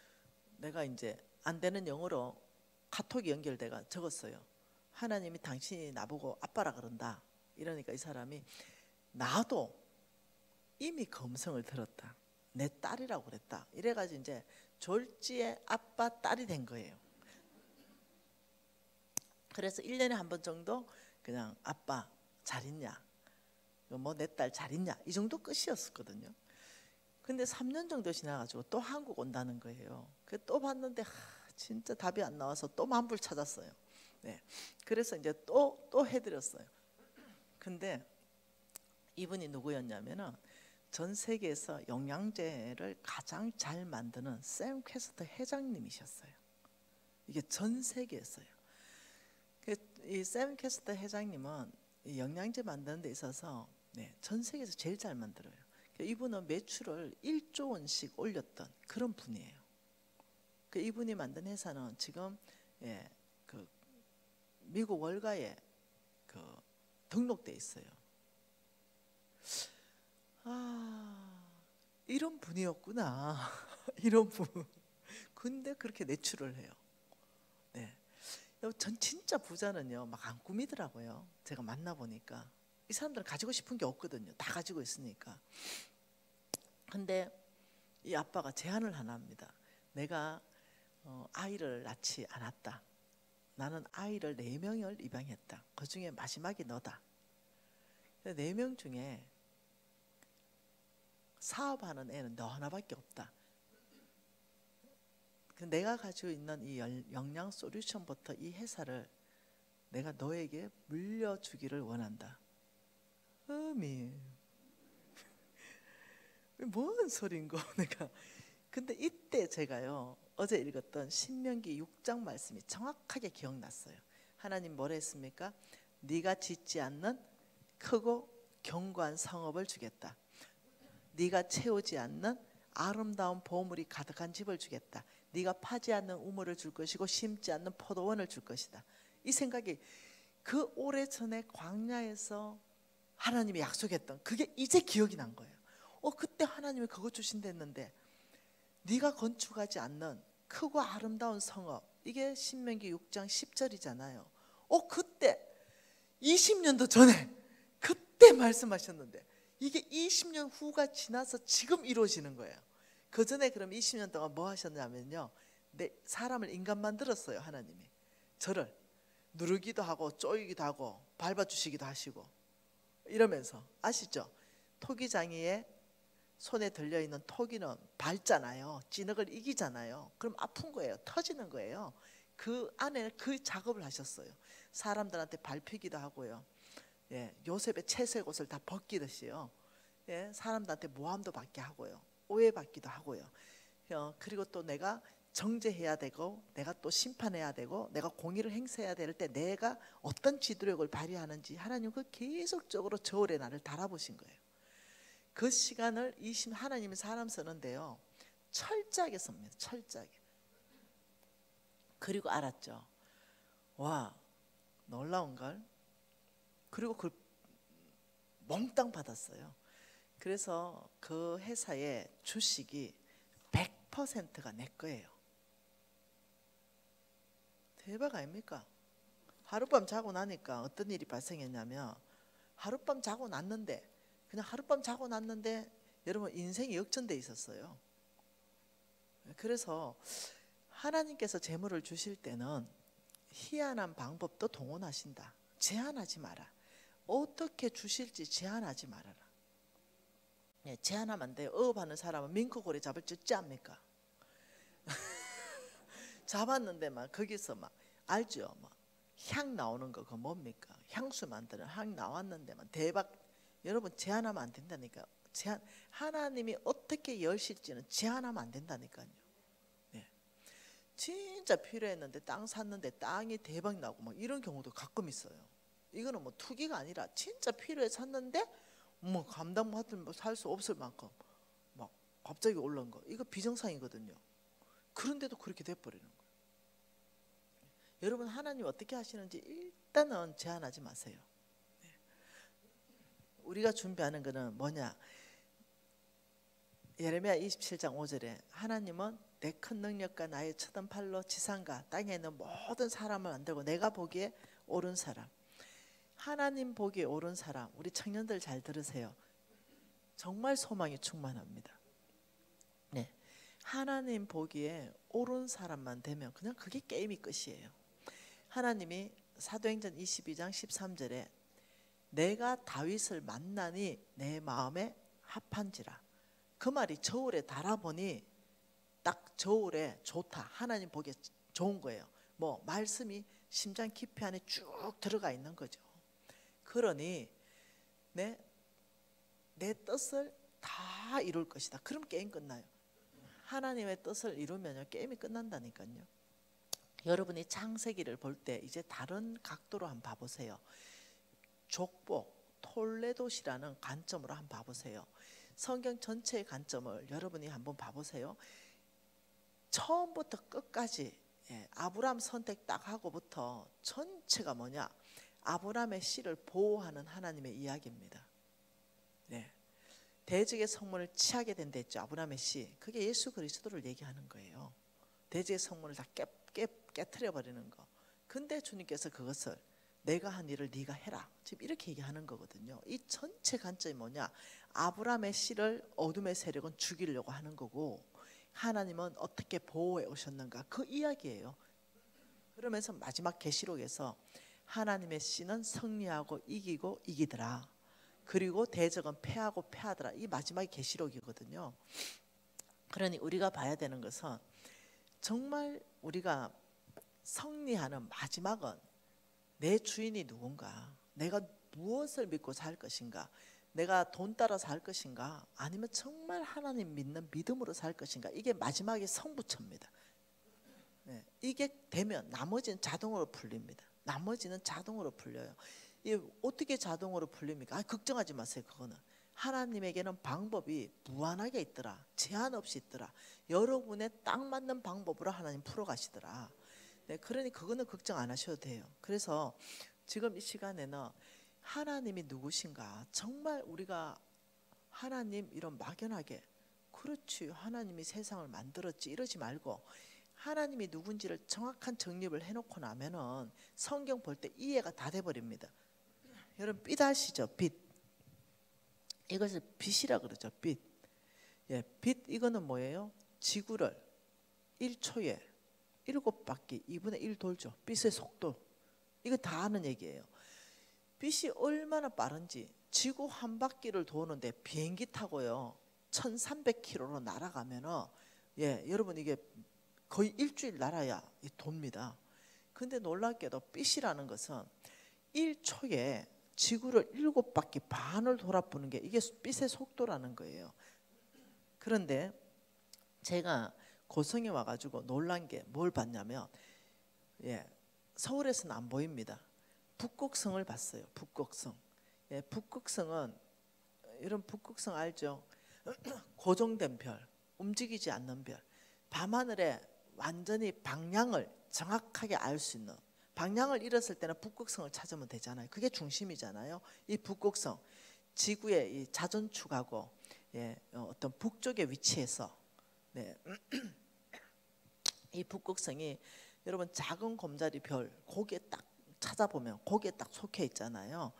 A: 내가 이제 안 되는 영어로 카톡이 연결돼가 적었어요. 하나님이 당신이 나보고 아빠라 그런다. 이러니까 이 사람이 나도 이미 검성을 들었다. 내 딸이라고 그랬다. 이래가지고 이제 졸지에 아빠 딸이 된 거예요. 그래서 1년에 한 번 정도 그냥 아빠 잘 있냐, 뭐 내 딸 잘 있냐, 이 정도 끝이었거든요. 근데 3년 정도 지나가지고 또 한국 온다는 거예요. 또 봤는데 진짜 답이 안 나와서 또 만불 찾았어요. 네. 그래서 이제 또 해드렸어요. 근데 이분이 누구였냐면은 전 세계에서 영양제를 가장 잘 만드는 샘 퀘스터 회장님이셨어요. 이게 전 세계에서요. 이 샘 퀘스터 회장님은 이 영양제 만드는 데 있어서 전 세계에서 제일 잘 만들어요. 이분은 매출을 1조 원씩 올렸던 그런 분이에요. 이분이 만든 회사는 지금 그 미국 월가에 등록돼 있어요. 이런 분이었구나. 이런 분. 근데 그렇게 내추럴 해요. 네. 전 진짜 부자는요 막 안 꾸미더라고요. 제가 만나보니까 이 사람들은 가지고 싶은 게 없거든요. 다 가지고 있으니까. 근데 이 아빠가 제안을 하나 합니다. 내가 아이를 낳지 않았다. 나는 아이를 4명을 입양했다. 그 중에 마지막이 너다. 4명 중에 사업하는 애는 너 하나밖에 없다. 내가 가지고 있는 이 영양 솔루션부터 이 회사를 내가 너에게 물려주기를 원한다. 뭔 소린고 내가. 근데 이때 제가요 어제 읽었던 신명기 6장 말씀이 정확하게 기억났어요. 하나님 뭐라 했습니까? 네가 짓지 않는 크고 견고한 성읍을 주겠다. 네가 채우지 않는 아름다운 보물이 가득한 집을 주겠다. 네가 파지 않는 우물을 줄 것이고 심지 않는 포도원을 줄 것이다. 이 생각이 그 오래전에 광야에서 하나님이 약속했던 그게 이제 기억이 난 거예요. 그때 하나님이 그거 주신댔는데 네가 건축하지 않는 크고 아름다운 성읍, 이게 신명기 6장 10절이잖아요. 그때 20년도 전에 그때 말씀하셨는데 이게 20년 후가 지나서 지금 이루어지는 거예요. 그 전에 그럼 20년 동안 뭐 하셨냐면요, 사람을 인간 만들었어요. 하나님이 저를 누르기도 하고 쪼이기도 하고 밟아주시기도 하시고 이러면서, 아시죠? 토기장이에 손에 들려있는 토기는 밟잖아요. 찌능을 이기잖아요. 그럼 아픈 거예요. 터지는 거예요. 그 안에 그 작업을 하셨어요. 사람들한테 밟히기도 하고요. 요셉의 채색 옷을 다 벗기듯이요. 사람들한테 모함도 받게 하고요. 오해받기도 하고요. 그리고 또 내가 정죄해야 되고 내가 또 심판해야 되고 내가 공의를 행사해야 될 때 내가 어떤 지도력을 발휘하는지 하나님 그 계속적으로 저울에 나를 달아보신 거예요. 그 시간을 하나님이 사람 쓰는데요 철저하게 씁니다. 철저하게. 그리고 알았죠. 와, 놀라운 걸. 그리고 그걸 몽땅 받았어요. 그래서 그 회사의 주식이 100%가 내 거예요. 대박 아닙니까? 하룻밤 자고 나니까 어떤 일이 발생했냐면, 하룻밤 자고 났는데, 그냥 하룻밤 자고 났는데 여러분 인생이 역전돼 있었어요. 그래서 하나님께서 재물을 주실 때는 희한한 방법도 동원하신다. 제한하지 마라. 어떻게 주실지 제한하지 말아라. 제한하면 안 돼요. 어업하는 사람은 민크고리 잡을 줄 있지 않습니까? 잡았는데 막 거기서 막 알죠? 막 향 나오는 거 그거 뭡니까? 향수 만드는 향 나왔는데만 대박. 여러분 제한하면 안 된다니까. 하나님이 어떻게 열실지는 제한하면 안 된다니까요. 진짜 필요했는데 땅 샀는데 땅이 대박 나고 막 이런 경우도 가끔 있어요. 이거는 뭐 투기가 아니라 진짜 필요해 샀는데 뭐 감당 받을 살 수 없을 만큼 막 갑자기 올라온 거, 이거 비정상이거든요. 그런데도 그렇게 돼버리는 거예요. 여러분 하나님 어떻게 하시는지 일단은 제한하지 마세요. 우리가 준비하는 거는 뭐냐, 예레미야 27장 5절에 하나님은 내 큰 능력과 나의 처든 팔로 지상과 땅에 있는 모든 사람을 만들고 내가 보기에 옳은 사람, 하나님 보기에 옳은 사람, 우리 청년들 잘 들으세요. 정말 소망이 충만합니다. 네, 하나님 보기에 옳은 사람만 되면 그냥 그게 게임이 끝이에요. 하나님이 사도행전 22장 13절에 내가 다윗을 만나니 내 마음에 합한지라, 그 말이 저울에 달아보니 딱 저울에 좋다, 하나님 보기에 좋은 거예요. 뭐 말씀이 심장 깊이 안에 쭉 들어가 있는 거죠. 그러니 내 뜻을 다 이룰 것이다. 그럼 게임 끝나요. 하나님의 뜻을 이루면 게임이 끝난다니까요. 여러분이 창세기를 볼 때 이제 다른 각도로 한번 봐보세요. 족복, 톨레도시라는 관점으로 한번 봐보세요. 성경 전체의 관점을 여러분이 한번 봐보세요. 처음부터 끝까지 아브라함 선택 딱 하고부터 전체가 뭐냐? 아브라함의 씨를 보호하는 하나님의 이야기입니다. 네. 대적의 성문을 취하게 된다 했죠. 아브라함의 씨. 그게 예수 그리스도를 얘기하는 거예요. 대적의 성문을 다 깨트려 버리는 거. 근데 주님께서 그것을 내가 한 일을 네가 해라, 지금 이렇게 얘기하는 거거든요. 이 전체 관점이 뭐냐? 아브라함의 씨를 어둠의 세력은 죽이려고 하는 거고 하나님은 어떻게 보호해 오셨는가, 그 이야기예요. 그러면서 마지막 계시록에서 하나님의 씨는 승리하고 이기고 이기더라, 그리고 대적은 패하고 패하더라, 이 마지막이 계시록이거든요. 그러니 우리가 봐야 되는 것은 정말 우리가 승리하는 마지막은 내 주인이 누군가, 내가 무엇을 믿고 살 것인가, 내가 돈 따라 살 것인가, 아니면 정말 하나님 믿는 믿음으로 살 것인가, 이게 마지막에 성부처입니다. 네, 이게 되면 나머지는 자동으로 풀립니다. 나머지는 자동으로 풀려요. 이게 어떻게 자동으로 풀립니까? 걱정하지 마세요. 그거는 하나님에게는 방법이 무한하게 있더라, 제한 없이 있더라. 여러분의 딱 맞는 방법으로 하나님 풀어가시더라. 네, 그러니 그거는 걱정 안 하셔도 돼요. 그래서 지금 이 시간에는 하나님이 누구신가, 정말 우리가 하나님 이런 막연하게 그렇지 하나님이 세상을 만들었지 이러지 말고 하나님이 누군지를 정확한 정립을 해놓고 나면은 성경 볼 때 이해가 다 돼버립니다. 여러분 빛 아시죠? 빛. 이것을 빛이라 그러죠. 빛. 예, 빛 이거는 뭐예요? 지구를 1초에 7바퀴 2분의 1 돌죠. 빛의 속도. 이거 다 아는 얘기예요. 빛이 얼마나 빠른지 지구 한 바퀴를 도는데 비행기 타고요 1300km로 날아가면은 여러분 이게 거의 일주일 날아야 돕니다. 근데 놀랍게도 빛이라는 것은 1초에 지구를 7바퀴 반을 돌아보는 게 이게 빛의 속도라는 거예요. 그런데 제가 고성에 와가지고 놀란 게 뭘 봤냐면 서울에서는 안 보입니다. 북극성을 봤어요. 북극성. 북극성은 이런 북극성 알죠? 고정된 별, 움직이지 않는 별. 밤하늘에 완전히 방향을 정확하게 알 수 있는, 방향을 잃었을 때는 북극성을 찾으면 되잖아요. 그게 중심이잖아요. 이 북극성, 지구의 이 자전축하고 어떤 북쪽에 위치해서 이 북극성이 여러분 작은 곰자리 별, 거기에 딱 찾아보면 거기에 딱 속해 있잖아요.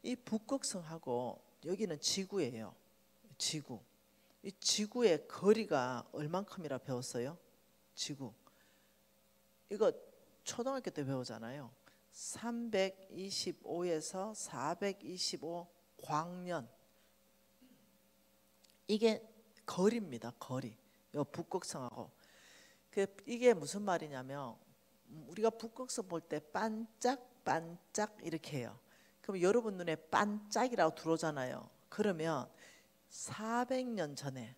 A: 이 북극성하고 여기는 지구예요. 지구. 이 지구의 거리가 얼만큼이라 배웠어요? 지구. 이거 초등학교 때 배우잖아요. 325에서 425 광년. 이게 거리입니다. 거리. 요 북극성하고. 이게 무슨 말이냐면 우리가 북극성 볼 때 반짝반짝 이렇게 해요. 그럼 여러분 눈에 반짝이라고 들어오잖아요. 그러면 400년 전에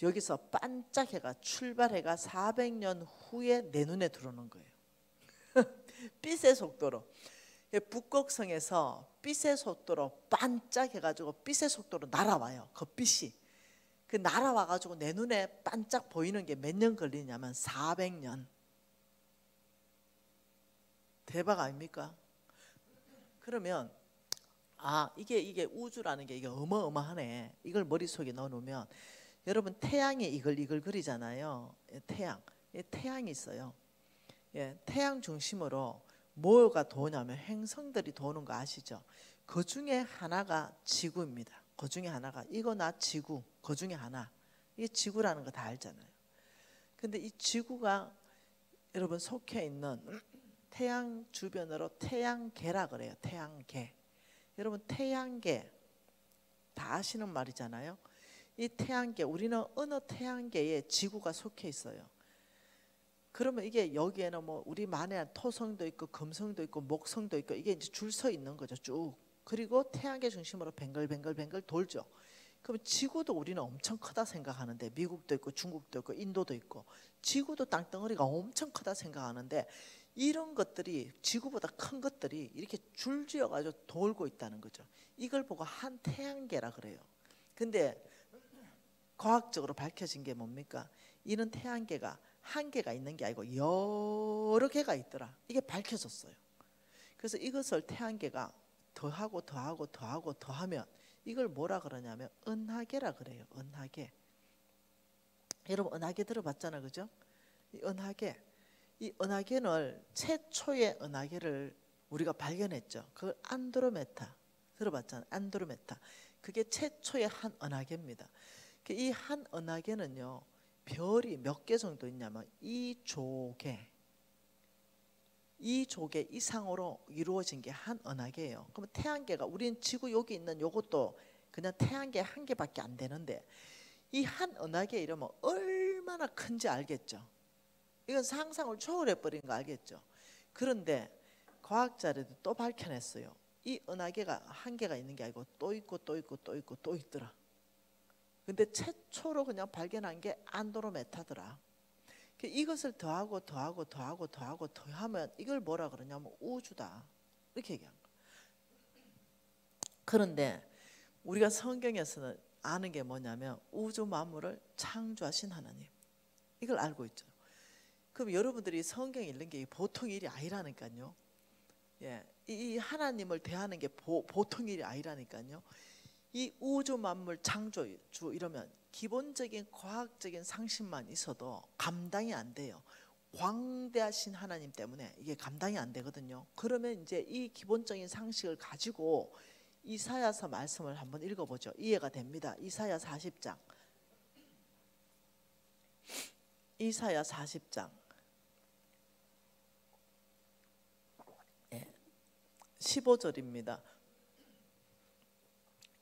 A: 여기서 반짝해가 출발해가 400년 후에 내 눈에 들어오는 거예요. 빛의 속도로. 북극성에서 빛의 속도로 반짝해가지고 빛의 속도로 날아와요. 그 빛이. 그 날아와가지고 내 눈에 반짝 보이는 게 몇 년 걸리냐면 400년. 대박 아닙니까? 그러면
B: 아, 이게 우주라는 게 이게 어마어마하네. 이걸 머릿속에 넣어놓으면 여러분 태양이 이글 그리잖아요. 예, 태양. 예, 태양이 있어요. 예, 태양 중심으로 뭐가 도냐면 행성들이 도는 거 아시죠? 그 중에 하나가 지구입니다. 그 중에 하나가 이거 나 지구. 그 중에 하나. 이게 지구라는 거 다 알잖아요. 근데 이 지구가 여러분 속해 있는 태양 주변으로 태양계라 그래요. 태양계. 여러분 태양계 다 아시는 말이잖아요. 이 태양계 우리는 어느 태양계에 지구가 속해 있어요. 그러면 이게 여기에는 뭐 우리만의 토성도 있고 금성도 있고 목성도 있고 이게 이제 줄 서 있는 거죠. 쭉. 그리고 태양계 중심으로 뱅글뱅글 돌죠. 그럼 지구도 우리는 엄청 크다 생각하는데 미국도 있고 중국도 있고 인도도 있고 지구도 땅덩어리가 엄청 크다 생각하는데 이런 것들이 지구보다 큰 것들이 이렇게 줄지어 가지고 돌고 있다는 거죠. 이걸 보고 한 태양계라 그래요. 근데 과학적으로 밝혀진 게 뭡니까? 이런 태양계가 한 개가 있는 게 아니고 여러 개가 있더라. 이게 밝혀졌어요. 그래서 이것을 태양계가 더하면 이걸 뭐라 그러냐면 은하계라 그래요. 은하계. 여러분 은하계 들어봤잖아, 그죠? 이 은하계는 최초의 은하계를 우리가 발견했죠. 그걸 안드로메다 들어봤잖아요. 안드로메다. 그게 최초의 한 은하계입니다. 이 한 은하계는요 별이 몇 개 정도 있냐면 이 조개 이상으로 이루어진 게 한 은하계예요. 그러면 태양계가 우리는 지구 여기 있는 요것도 그냥 태양계 한 개밖에 안 되는데 이 한 은하계 이러면 얼마나 큰지 알겠죠. 이건 상상을 초월해 버린 거 알겠죠. 그런데 과학자들도 또 밝혀냈어요. 이 은하계가 한 개가 있는 게 아니고 또 있고 또 있고 또 있고 또 있더라. 근데 최초로 그냥 발견한 게 안드로메다더라. 이것을 더하면 이걸 뭐라 그러냐면 우주다. 이렇게 얘기한 거야. 그런데 우리가 성경에서는 아는 게 뭐냐면 우주 만물을 창조하신 하나님. 이걸 알고 있죠. 그럼 여러분들이 성경 읽는 게 보통 일이 아니라니까요. 예, 이 하나님을 대하는 게 보통 일이 아니라니까요. 이 우주 만물 창조주 이러면 기본적인 과학적인 상식만 있어도 감당이 안 돼요. 광대하신 하나님 때문에 이게 감당이 안 되거든요. 그러면 이제 이 기본적인 상식을 가지고 이사야서 말씀을 한번 읽어보죠. 이해가 됩니다. 이사야 40장. 이사야 40장 15절입니다.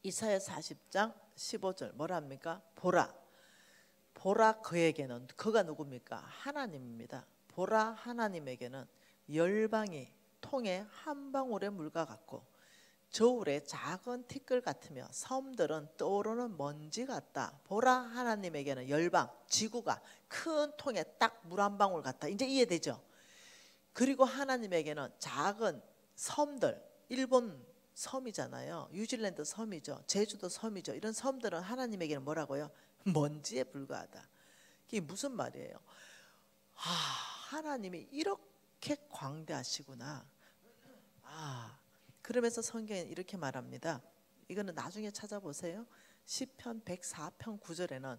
B: 이사야 40장 15절 뭐라 합니까? 보라 그에게는 그가 누굽니까? 하나님입니다. 보라 하나님에게는 열방이 통에 한 방울의 물과 같고 저울에 작은 티끌 같으며 섬들은 떠오르는 먼지 같다. 보라 하나님에게는 열방 지구가 큰 통에 딱 물 한 방울 같다. 이제 이해되죠? 그리고 하나님에게는 작은 섬들 일본 섬이잖아요. 뉴질랜드 섬이죠. 제주도 섬이죠. 이런 섬들은 하나님에게는 뭐라고요? 먼지에 불과하다. 이게 무슨 말이에요? 하나님이 이렇게 광대하시구나. 그러면서 성경은 이렇게 말합니다. 이거는 나중에 찾아보세요. 시편 104편 9절에는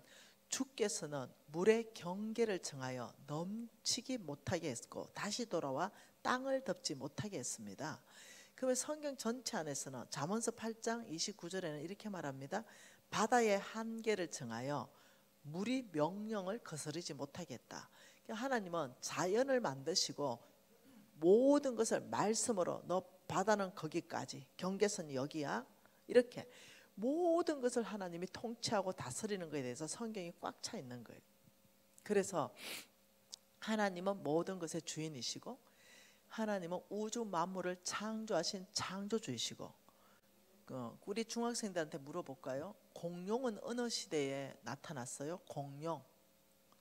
B: 주께서는 물의 경계를 정하여 넘치기 못하게 했고 다시 돌아와 땅을 덮지 못하게 했습니다. 그러면 성경 전체 안에서는 잠언서 8장 29절에는 이렇게 말합니다. 바다의 한계를 정하여 물이 명령을 거스르지 못하게 했다. 하나님은 자연을 만드시고 모든 것을 말씀으로 너 바다는 거기까지 경계선이 여기야 이렇게 모든 것을 하나님이 통치하고 다스리는 것에 대해서 성경이 꽉 차 있는 거예요. 그래서 하나님은 모든 것의 주인이시고 하나님은 우주 만물을 창조하신 창조주이시고 우리 중학생들한테 물어볼까요? 공룡은 어느 시대에 나타났어요? 공룡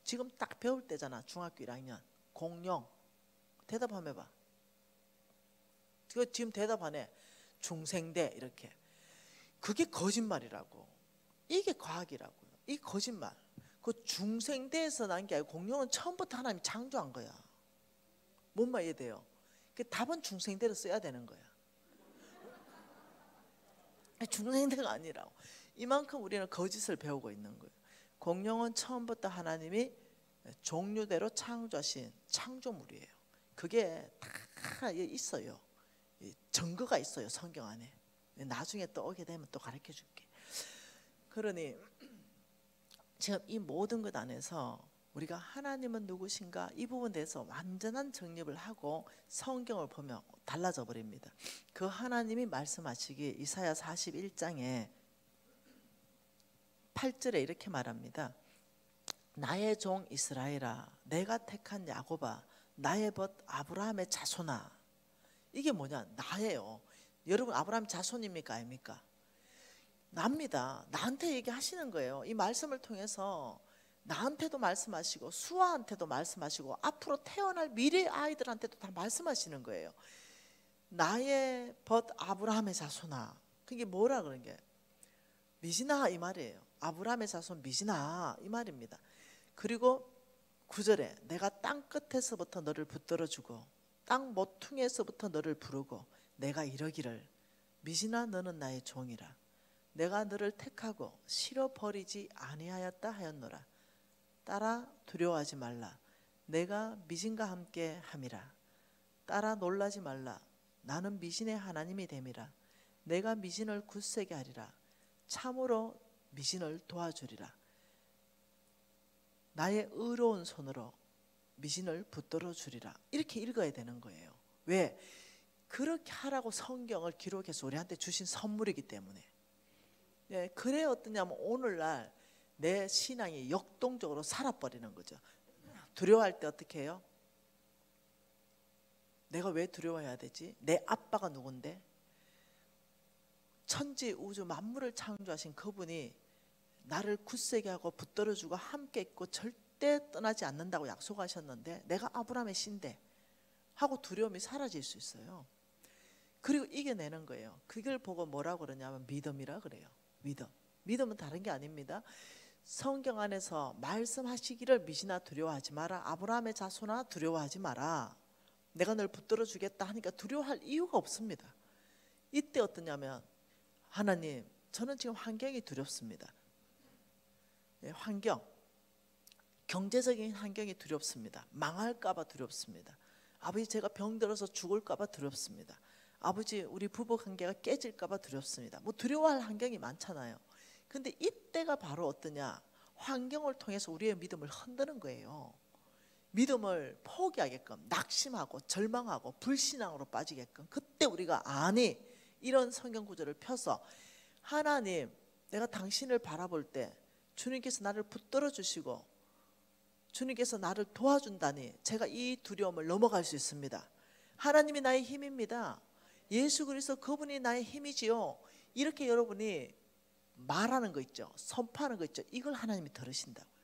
B: 지금 딱 배울 때잖아. 중학교 1학년 공룡 대답 한번 해봐. 지금 대답 안 해. 중생대 이렇게. 그게 거짓말이라고. 이게 과학이라고요. 이 거짓말. 그 중생대에서 난 게 아니고 공룡은 처음부터 하나님이 창조한 거야. 뭔 말 이해돼요? 그 답은 중생대로 써야 되는 거야. 죽는 행태가 아니라고. 이만큼 우리는 거짓을 배우고 있는 거예요. 공룡은 처음부터 하나님이 종류대로 창조하신 창조물이에요. 그게 다 있어요. 증거가 있어요, 성경 안에. 나중에 또 오게 되면 또 가르쳐 줄게. 그러니 지금 이 모든 것 안에서 우리가 하나님은 누구신가 이 부분에 대해서 완전한 정립을 하고 성경을 보면 달라져 버립니다. 그 하나님이 말씀하시기 이사야 41장에 8절에 이렇게 말합니다. 나의 종 이스라엘아, 내가 택한 야곱아, 나의 벗 아브라함의 자손아. 이게 뭐냐? 나예요. 여러분 아브라함 자손입니까 아닙니까? 납니다. 나한테 얘기하시는 거예요. 이 말씀을 통해서 나한테도 말씀하시고 수아한테도 말씀하시고 앞으로 태어날 미래 아이들한테도 다 말씀하시는 거예요. 나의 벗 아브라함의 자손아. 그게 뭐라 그런 게 미지나 이 말이에요. 아브라함의 자손 미지나 이 말입니다. 그리고 9절에 내가 땅 끝에서부터 너를 붙들어주고 땅 모퉁이에서부터 너를 부르고 내가 이러기를 미지나 너는 나의 종이라. 내가 너를 택하고 실어버리지 아니하였다 하였노라. 따라 두려워하지 말라. 내가 미진과 함께 함이라. 따라 놀라지 말라. 나는 미진의 하나님이 됨이라. 내가 미진을 굳세게 하리라. 참으로 미진을 도와주리라. 나의 의로운 손으로 미진을 붙들어 주리라. 이렇게 읽어야 되는 거예요. 왜? 그렇게 하라고 성경을 기록해서 우리한테 주신 선물이기 때문에. 네, 그래 어떠냐면 오늘날 내 신앙이 역동적으로 살아버리는 거죠. 두려워할 때 어떻게 해요? 내가 왜 두려워해야 되지? 내 아빠가 누군데? 천지 우주 만물을 창조하신 그분이 나를 굳세게 하고 붙들어주고 함께 있고 절대 떠나지 않는다고 약속하셨는데 내가 아브라함의 씨인데 하고 두려움이 사라질 수 있어요. 그리고 이겨내는 거예요. 그걸 보고 뭐라고 그러냐면 믿음이라 그래요. 믿음. 믿음은 다른 게 아닙니다. 성경 안에서 말씀하시기를 미지나 두려워하지 마라. 아브라함의 자손아 두려워하지 마라. 내가 널 붙들어 주겠다 하니까 두려워할 이유가 없습니다. 이때 어떠냐면 하나님, 저는 지금 환경이 두렵습니다. 환경, 경제적인 환경이 두렵습니다. 망할까 봐 두렵습니다. 아버지, 제가 병들어서 죽을까 봐 두렵습니다. 아버지, 우리 부부 관계가 깨질까 봐 두렵습니다. 뭐 두려워할 환경이 많잖아요. 근데 이때가 바로 어떠냐? 환경을 통해서 우리의 믿음을 흔드는 거예요. 믿음을 포기하게끔, 낙심하고 절망하고 불신앙으로 빠지게끔. 그때 우리가 아니, 이런 성경 구절을 펴서 하나님, 내가 당신을 바라볼 때 주님께서 나를 붙들어 주시고 주님께서 나를 도와준다니 제가 이 두려움을 넘어갈 수 있습니다. 하나님이 나의 힘입니다. 예수 그리스도 그분이 나의 힘이지요. 이렇게 여러분이 말하는 거 있죠. 선포하는 거 있죠. 이걸 하나님이 들으신다고요.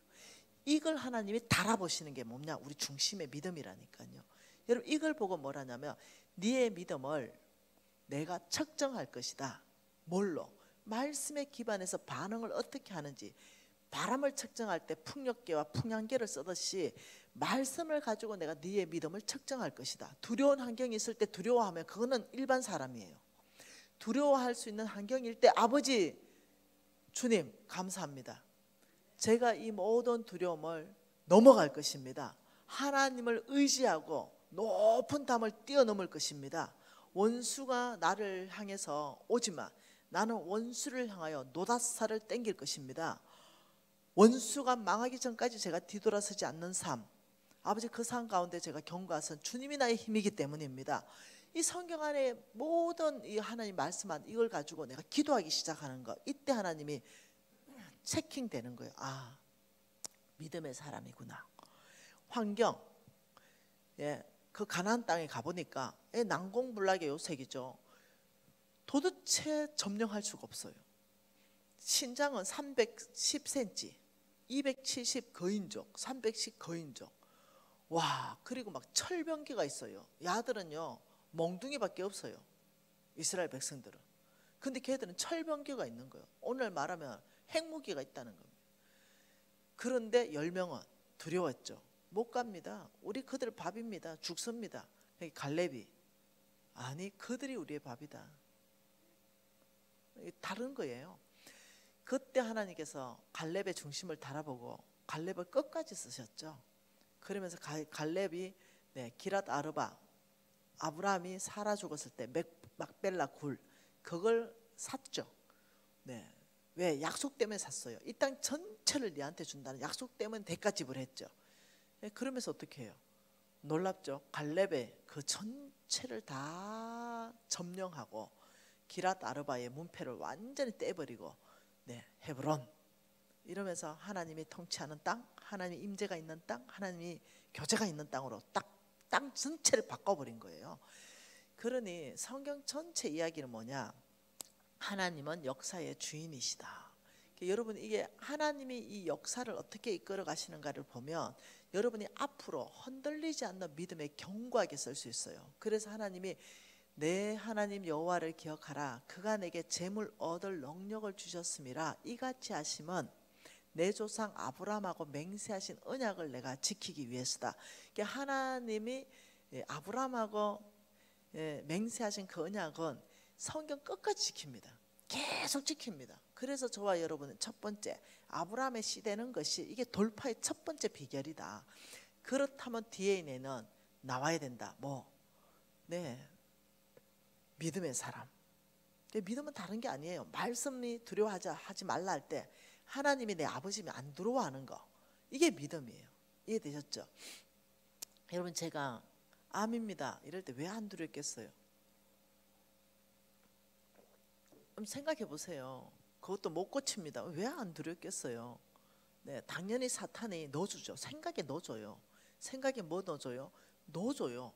B: 이걸 하나님이 달아보시는 게 뭐냐? 우리 중심의 믿음이라니까요. 여러분 이걸 보고 뭐라냐면 네의 믿음을 내가 측정할 것이다. 뭘로? 말씀에 기반해서 반응을 어떻게 하는지. 바람을 측정할 때 풍력계와 풍향계를 쓰듯이 말씀을 가지고 내가 네의 믿음을 측정할 것이다. 두려운 환경이 있을 때 두려워하면 그거는 일반 사람이에요. 두려워할 수 있는 환경일 때 아버지 주님 감사합니다. 제가 이 모든 두려움을 넘어갈 것입니다. 하나님을 의지하고 높은 담을 뛰어넘을 것입니다. 원수가 나를 향해서 오지마. 나는 원수를 향하여 노다사를 땡길 것입니다. 원수가 망하기 전까지 제가 뒤돌아서지 않는 삶. 아버지 그 삶 가운데 제가 경고하선 주님이 나의 힘이기 때문입니다. 이 성경 안에 모든 이 하나님 말씀한 이걸 가지고 내가 기도하기 시작하는 거. 이때 하나님이 체킹되는 거예요. 아, 믿음의 사람이구나. 환경, 그 가나안 땅에 가보니까 난공불락의 요색이죠. 도대체 점령할 수가 없어요. 신장은 310cm, 270 거인족, 310 거인족. 와, 그리고 막 철병기가 있어요. 야들은요 몽둥이밖에 없어요. 이스라엘 백성들은. 근데 걔들은 철병기가 있는 거예요. 오늘 말하면 핵무기가 있다는 겁니다. 그런데 10명은 두려웠죠. 못 갑니다. 우리 그들 밥입니다. 죽습니다. 갈렙이 아니 그들이 우리의 밥이다. 다른 거예요. 그때 하나님께서 갈렙의 중심을 달아보고 갈렙을 끝까지 쓰셨죠. 그러면서 갈렙이 기랏 아르바, 아브라함이 살아 죽었을 때 막벨라 굴, 그걸 샀죠. 왜? 약속 때문에 샀어요. 이 땅 전체를 네한테 준다는 약속 때문에 대가 지불했죠. 그러면서 어떻게 해요? 놀랍죠. 갈렙의 그 전체를 다 점령하고 기랏 아르바의 문패를 완전히 떼버리고 헤브론 이러면서 하나님이 통치하는 땅, 하나님 임재가 있는 땅, 하나님이 교제가 있는 땅으로 딱 땅 전체를 바꿔버린 거예요. 그러니 성경 전체 이야기는 뭐냐? 하나님은 역사의 주인이시다. 여러분, 이게 하나님이 이 역사를 어떻게 이끌어 가시는가를 보면 여러분이 앞으로 흔들리지 않는 믿음의 견고하게 설 수 있어요. 그래서 하나님이 내 하나님 여호와를 기억하라. 그가 내게 재물 얻을 능력을 주셨음이라. 이같이 하심은 내 조상 아브라함하고 맹세하신 언약을 내가 지키기 위해서다. 하나님이 아브라함하고 맹세하신 그 언약은 성경 끝까지 지킵니다. 계속 지킵니다. 그래서 저와 여러분은 첫 번째 아브라함의 씨 되는 것이 이게 돌파의 첫 번째 비결이다. 그렇다면 DNA는 나와야 된다. 믿음의 사람. 믿음은 다른 게 아니에요. 말씀이 두려워하지 말라 할 때 하나님이 내 아버지면 안 두려워하는 거, 이게 믿음이에요. 이해되셨죠? 여러분, 제가 암입니다 이럴 때 왜 안 두렵겠어요? 생각해 보세요. 그것도 못 고칩니다. 왜 안 두렵겠어요? 당연히 사탄이 넣어주죠. 생각에 넣어줘요. 생각에 뭐 넣어줘요? 넣어줘요.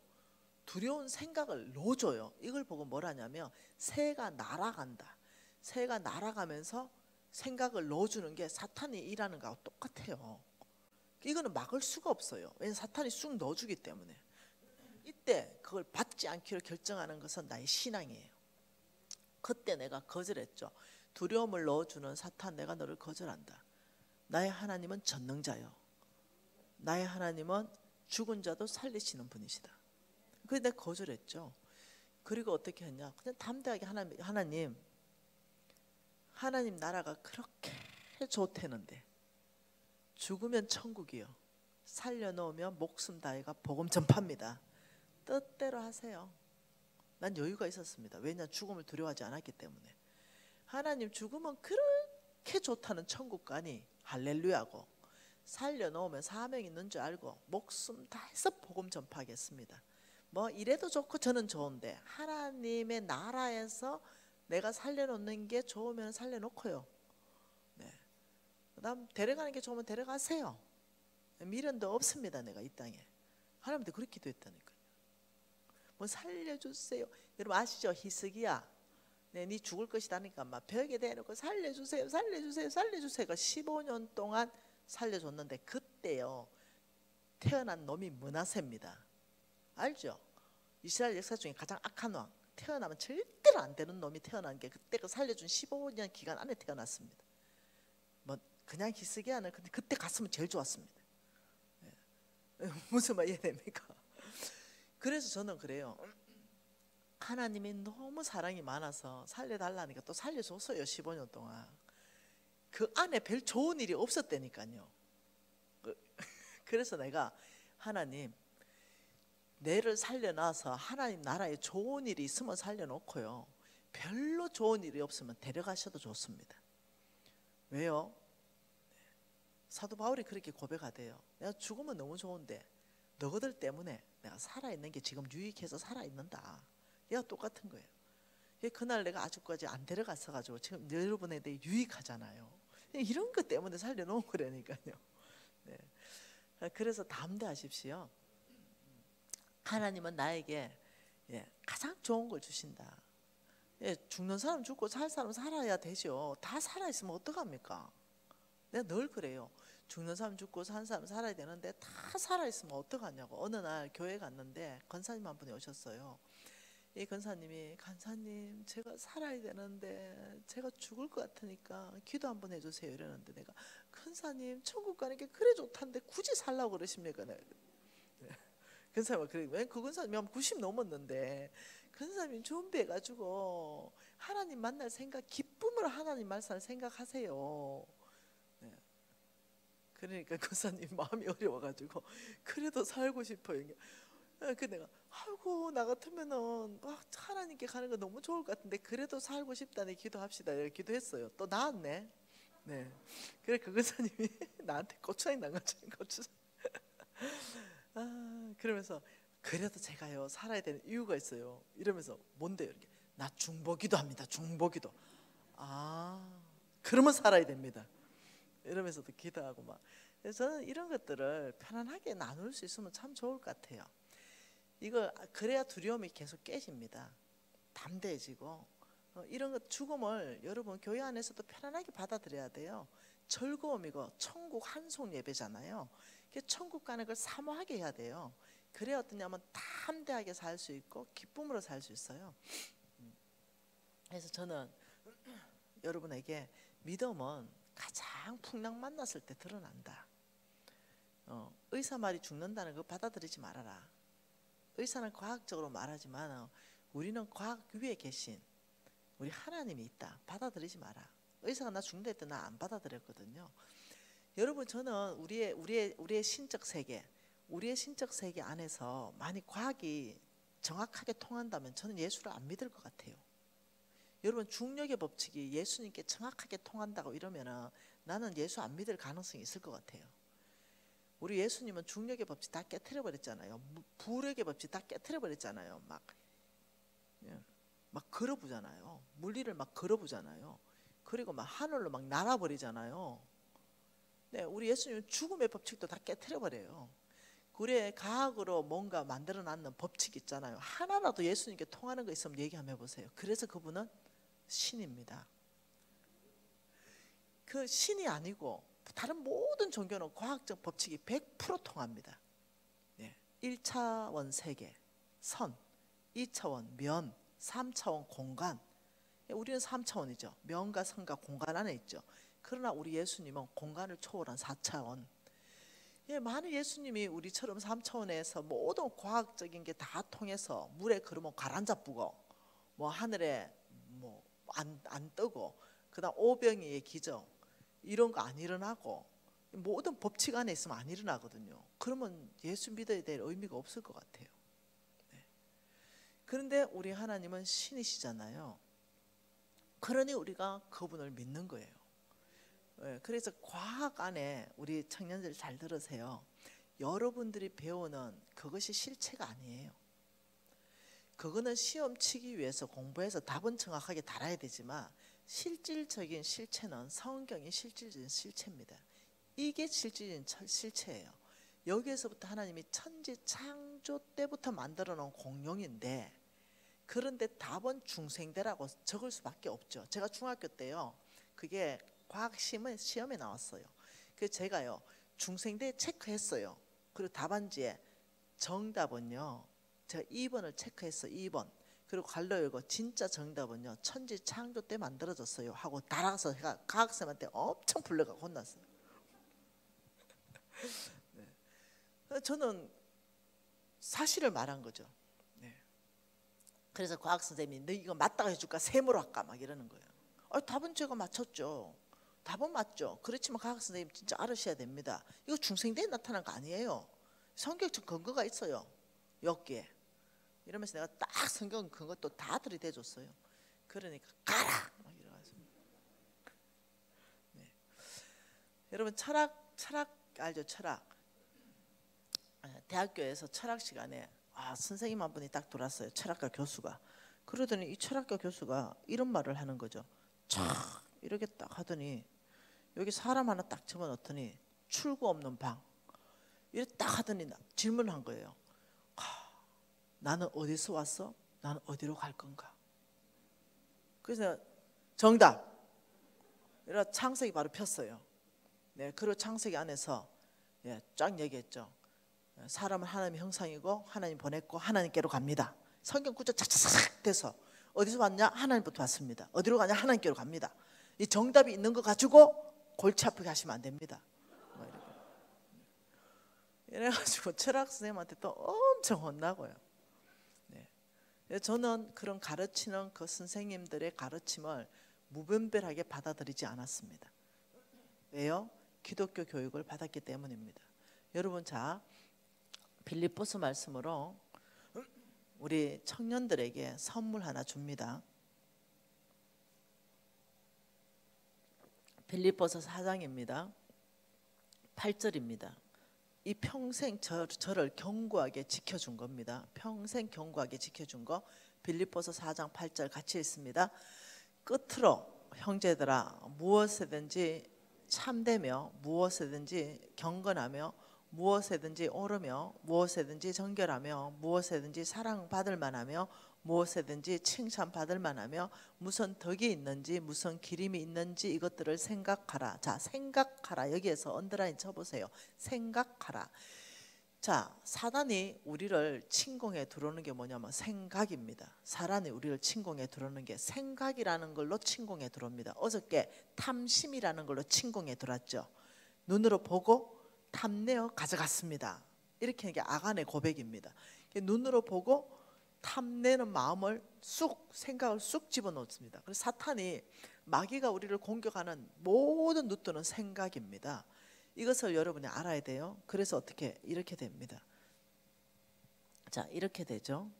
B: 두려운 생각을 넣어줘요. 이걸 보고 뭘 하냐면 새가 날아간다. 새가 날아가면서 생각을 넣어주는 게 사탄이 일하는 거하고 똑같아요. 이거는 막을 수가 없어요. 왜냐하면 사탄이 쑥 넣어주기 때문에. 이때 그걸 받지 않기로 결정하는 것은 나의 신앙이에요. 그때 내가 거절했죠. 두려움을 넣어주는 사탄, 내가 너를 거절한다. 나의 하나님은 전능자요. 나의 하나님은 죽은 자도 살리시는 분이시다. 그래서 내가 거절했죠. 그리고 어떻게 했냐? 그냥 담대하게 하나님 나라가 그렇게 좋대는데 죽으면 천국이요, 살려놓으면 목숨 다해가 복음 전파입니다. 뜻대로 하세요. 난 여유가 있었습니다. 왜냐? 죽음을 두려워하지 않았기 때문에. 하나님, 죽으면 그렇게 좋다는 천국 가니 할렐루야고, 살려놓으면 사명 있는 줄 알고 목숨 다해서 복음 전파하겠습니다. 이래도 좋고 저는 좋은데 하나님의 나라에서 내가 살려놓는 게 좋으면 살려놓고요. 그다음 데려가는 게 좋으면 데려가세요. 미련도 없습니다. 내가 이 땅에 하나님한테 그렇게 기도했다니까요. 살려주세요. 여러분 아시죠? 히스기야, 네 죽을 것이다니까 막 벽에 대놓고 살려주세요, 살려주세요, 살려주세요가 15년 동안 살려줬는데, 그때요 태어난 놈이 므낫세입니다. 알죠? 이스라엘 역사 중에 가장 악한 왕, 태어나면 절대로 안 되는 놈이 태어난 게 그때 그 살려준 15년 기간 안에 태어났습니다. 그냥 히스기야는 그때 갔으면 제일 좋았습니다. 무슨 말 이해됩니까? 그래서 저는 그래요. 하나님이 너무 사랑이 많아서 살려달라니까 또 살려줬어요. 15년 동안 그 안에 별 좋은 일이 없었다니까요. 그래서 내가 하나님, 내를 살려놔서 하나님 나라에 좋은 일이 있으면 살려놓고요, 별로 좋은 일이 없으면 데려가셔도 좋습니다. 왜요? 사도 바울이 그렇게 고백하대요. 내가 죽으면 너무 좋은데 너희들 때문에 내가 살아있는 게 지금 유익해서 살아있는다. 얘가 똑같은 거예요. 그날 내가 아직까지 안 데려갔어가지고 지금 여러분에 대해 유익하잖아요. 이런 것 때문에 살려놓은 거라니까요. 그래서 담대하십시오. 하나님은 나에게 가장 좋은 걸 주신다. 죽는 사람 죽고 살 사람 살아야 되죠. 다 살아있으면 어떡합니까? 내가 늘 그래요. 죽는 사람 죽고 산 사람 살아야 되는데 다 살아있으면 어떡하냐고. 어느 날 교회 갔는데 권사님 한 분이 오셨어요. 이 권사님이, 간사님 제가 살아야 되는데 제가 죽을 것 같으니까 기도 한번 해주세요 이러는데, 내가 권사님 천국 가는 게 그래 좋다는데 굳이 살라고 그러십니까? 권사님은 그래, 왜 그 권사님이 한 90 넘었는데 권사님 준비해가지고 하나님 만날 생각, 기쁨으로 하나님 말씀을 생각하세요. 네. 그러니까 교사님 마음이 어려워가지고 그래도 살고 싶어요. 그 내가 아이고 나 같으면은 하나님께 가는 거 너무 좋을 것 같은데 그래도 살고 싶다니 기도합시다. 이렇게 기도했어요. 또 나았네. 네. 그래 그 교사님이 나한테 고추장이 난 거죠. 고추장. 그러면서 그래도 제가요 살아야 되는 이유가 있어요. 이러면서 뭔데요? 이렇게 나 중보기도 합니다. 중보기도. 그러면 살아야 됩니다. 이러면서도 기도하고 막. 그래서 저는 이런 것들을 편안하게 나눌 수 있으면 참 좋을 것 같아요. 이거 그래야 두려움이 계속 깨집니다. 담대해지고 이런 것 죽음을 여러분 교회 안에서도 편안하게 받아들여야 돼요. 즐거움이고 천국 한송 예배잖아요. 천국 가는 걸 사모하게 해야 돼요. 그래야 어떠냐면 담대하게 살 수 있고 기쁨으로 살 수 있어요. 그래서 저는 여러분에게 믿음은 가장 풍랑 만났을 때 드러난다. 의사 말이 죽는다는 거 받아들이지 말아라. 의사는 과학적으로 말하지만 우리는 과학 위에 계신 우리 하나님이 있다. 받아들이지 마라. 의사가 나 죽는다 했더니 나 안 받아들였거든요. 여러분 저는 우리의 신적 세계, 우리의 신적 세계 안에서 만약 과학이 정확하게 통한다면 저는 예수를 안 믿을 것 같아요. 여러분 중력의 법칙이 예수님께 정확하게 통한다고 이러면은 나는 예수 안 믿을 가능성이 있을 것 같아요. 우리 예수님은 중력의 법칙 다 깨트려 버렸잖아요. 부력의 법칙 다 깨트려 버렸잖아요. 막 걸어보잖아요. 물리를 막 걸어보잖아요. 그리고 막 하늘로 막 날아버리잖아요. 네, 우리 예수님은 죽음의 법칙도 다 깨트려 버려요. 우리의 과학으로 뭔가 만들어놨는 법칙 있잖아요. 하나라도 예수님께 통하는 거 있으면 얘기 한번 해보세요. 그래서 그분은 신입니다. 그 신이 아니고 다른 모든 종교는 과학적 법칙이 100% 통합니다. 1차원 세계, 선, 2차원 면, 3차원 공간. 우리는 3차원이죠. 면과 선과 공간 안에 있죠. 그러나 우리 예수님은 공간을 초월한 4차원. 많은 예수님이 우리처럼 3차원에서 모든 과학적인 게 다 통해서 물에 걸으면 가라앉아쁘고 뭐 하늘에 뭐 안 뜨고 그다음 오병이의 기적 이런 거 안 일어나고 모든 법칙 안에 있으면 안 일어나거든요. 그러면 예수 믿어야 될 의미가 없을 것 같아요. 그런데 우리 하나님은 신이시잖아요. 그러니 우리가 그분을 믿는 거예요. 그래서 과학 안에 우리 청년들 잘 들으세요. 여러분들이 배우는 그것이 실체가 아니에요. 그거는 시험 치기 위해서 공부해서 답은 정확하게 달아야 되지만 실질적인 실체는 성경이 실질적인 실체입니다. 이게 실질적인 실체예요. 여기에서부터 하나님이 천지 창조 때부터 만들어 놓은 공룡인데 그런데 답은 중생대라고 적을 수밖에 없죠. 제가 중학교 때요. 그게 과학 시험에 나왔어요. 그래서 제가요. 중생대 체크했어요. 그리고 답안지에 정답은요. 제가 2번을 체크했어요. 2번. 그리고 갈로 열고 진짜 정답은요. 천지 창조 때 만들어졌어요. 하고 달아서 제가 과학쌤한테 엄청 불러가고 혼났어요. 네. 저는 사실을 말한 거죠. 네. 그래서 과학 선생님이 너 이거 맞다고 해줄까? 세모로 할까? 막 이러는 거예요. 답은 제가 맞췄죠. 답은 맞죠. 그렇지만 과학 선생님 진짜 알으셔야 됩니다. 이거 중생대에 나타난 거 아니에요. 성경적 근거가 있어요. 여기에. 이러면서 내가 딱 성경 근거 또 다 들이대줬어요. 그러니까 가라! 막 이래가지고. 네. 여러분 철학 알죠? 철학. 대학교에서 철학 시간에 선생님 한 분이 딱 돌았어요. 철학과 교수가. 그러더니 이 철학과 교수가 이런 말을 하는 거죠. 촥 이렇게 딱 하더니 여기 사람 하나 딱 집어넣더니 출구 없는 방. 이렇게 딱 하더니 질문한 거예요. 나는 어디서 왔어? 나는 어디로 갈 건가? 그래서 정답. 이러 창세기 바로 폈어요. 네, 그리고 창세기 안에서 쫙 얘기했죠. 사람은 하나님의 형상이고 하나님 보냈고 하나님께로 갑니다. 성경 구절 착착착 돼서 어디서 왔냐? 하나님부터 왔습니다. 어디로 가냐? 하나님께로 갑니다. 이 정답이 있는 거 가지고 골치 아프게 하시면 안 됩니다. 이래가지고 철학 선생님한테 또 엄청 혼나고요. 네. 저는 그런 가르치는 그 선생님들의 가르침을 무분별하게 받아들이지 않았습니다. 왜요? 기독교 교육을 받았기 때문입니다. 여러분, 자, 빌립보서 말씀으로 우리 청년들에게 선물 하나 줍니다. 빌립보서 4장입니다. 8절입니다. 이 평생 저를 견고하게 지켜준 겁니다. 평생 견고하게 지켜준 거 빌립보서 4장 8절 같이 읽습니다. 끝으로 형제들아 무엇이든지 참되며 무엇이든지 경건하며 무엇이든지 옳으며 무엇이든지 정결하며 무엇이든지 사랑받을 만하며 무엇이든지 칭찬받을 만하며 무슨 덕이 있는지 무슨 기림이 있는지 이것들을 생각하라. 자, 생각하라. 여기에서 언더라인 쳐보세요. 생각하라. 자, 사단이 우리를 침공해 들어오는 게 뭐냐면 생각입니다. 사단이 우리를 침공해 들어오는 게 생각이라는 걸로 침공해 들어옵니다. 어저께 탐심이라는 걸로 침공해 들어왔죠. 눈으로 보고 탐내어 가져갔습니다. 이렇게 하는 게 아간의 고백입니다. 눈으로 보고 탐내는 마음을 생각을 쑥 집어넣습니다. 그래서 사탄이 마귀가 우리를 공격하는 모든 루트는 생각입니다. 이것을 여러분이 알아야 돼요. 그래서 이렇게 됩니다. 자, 이렇게 되죠.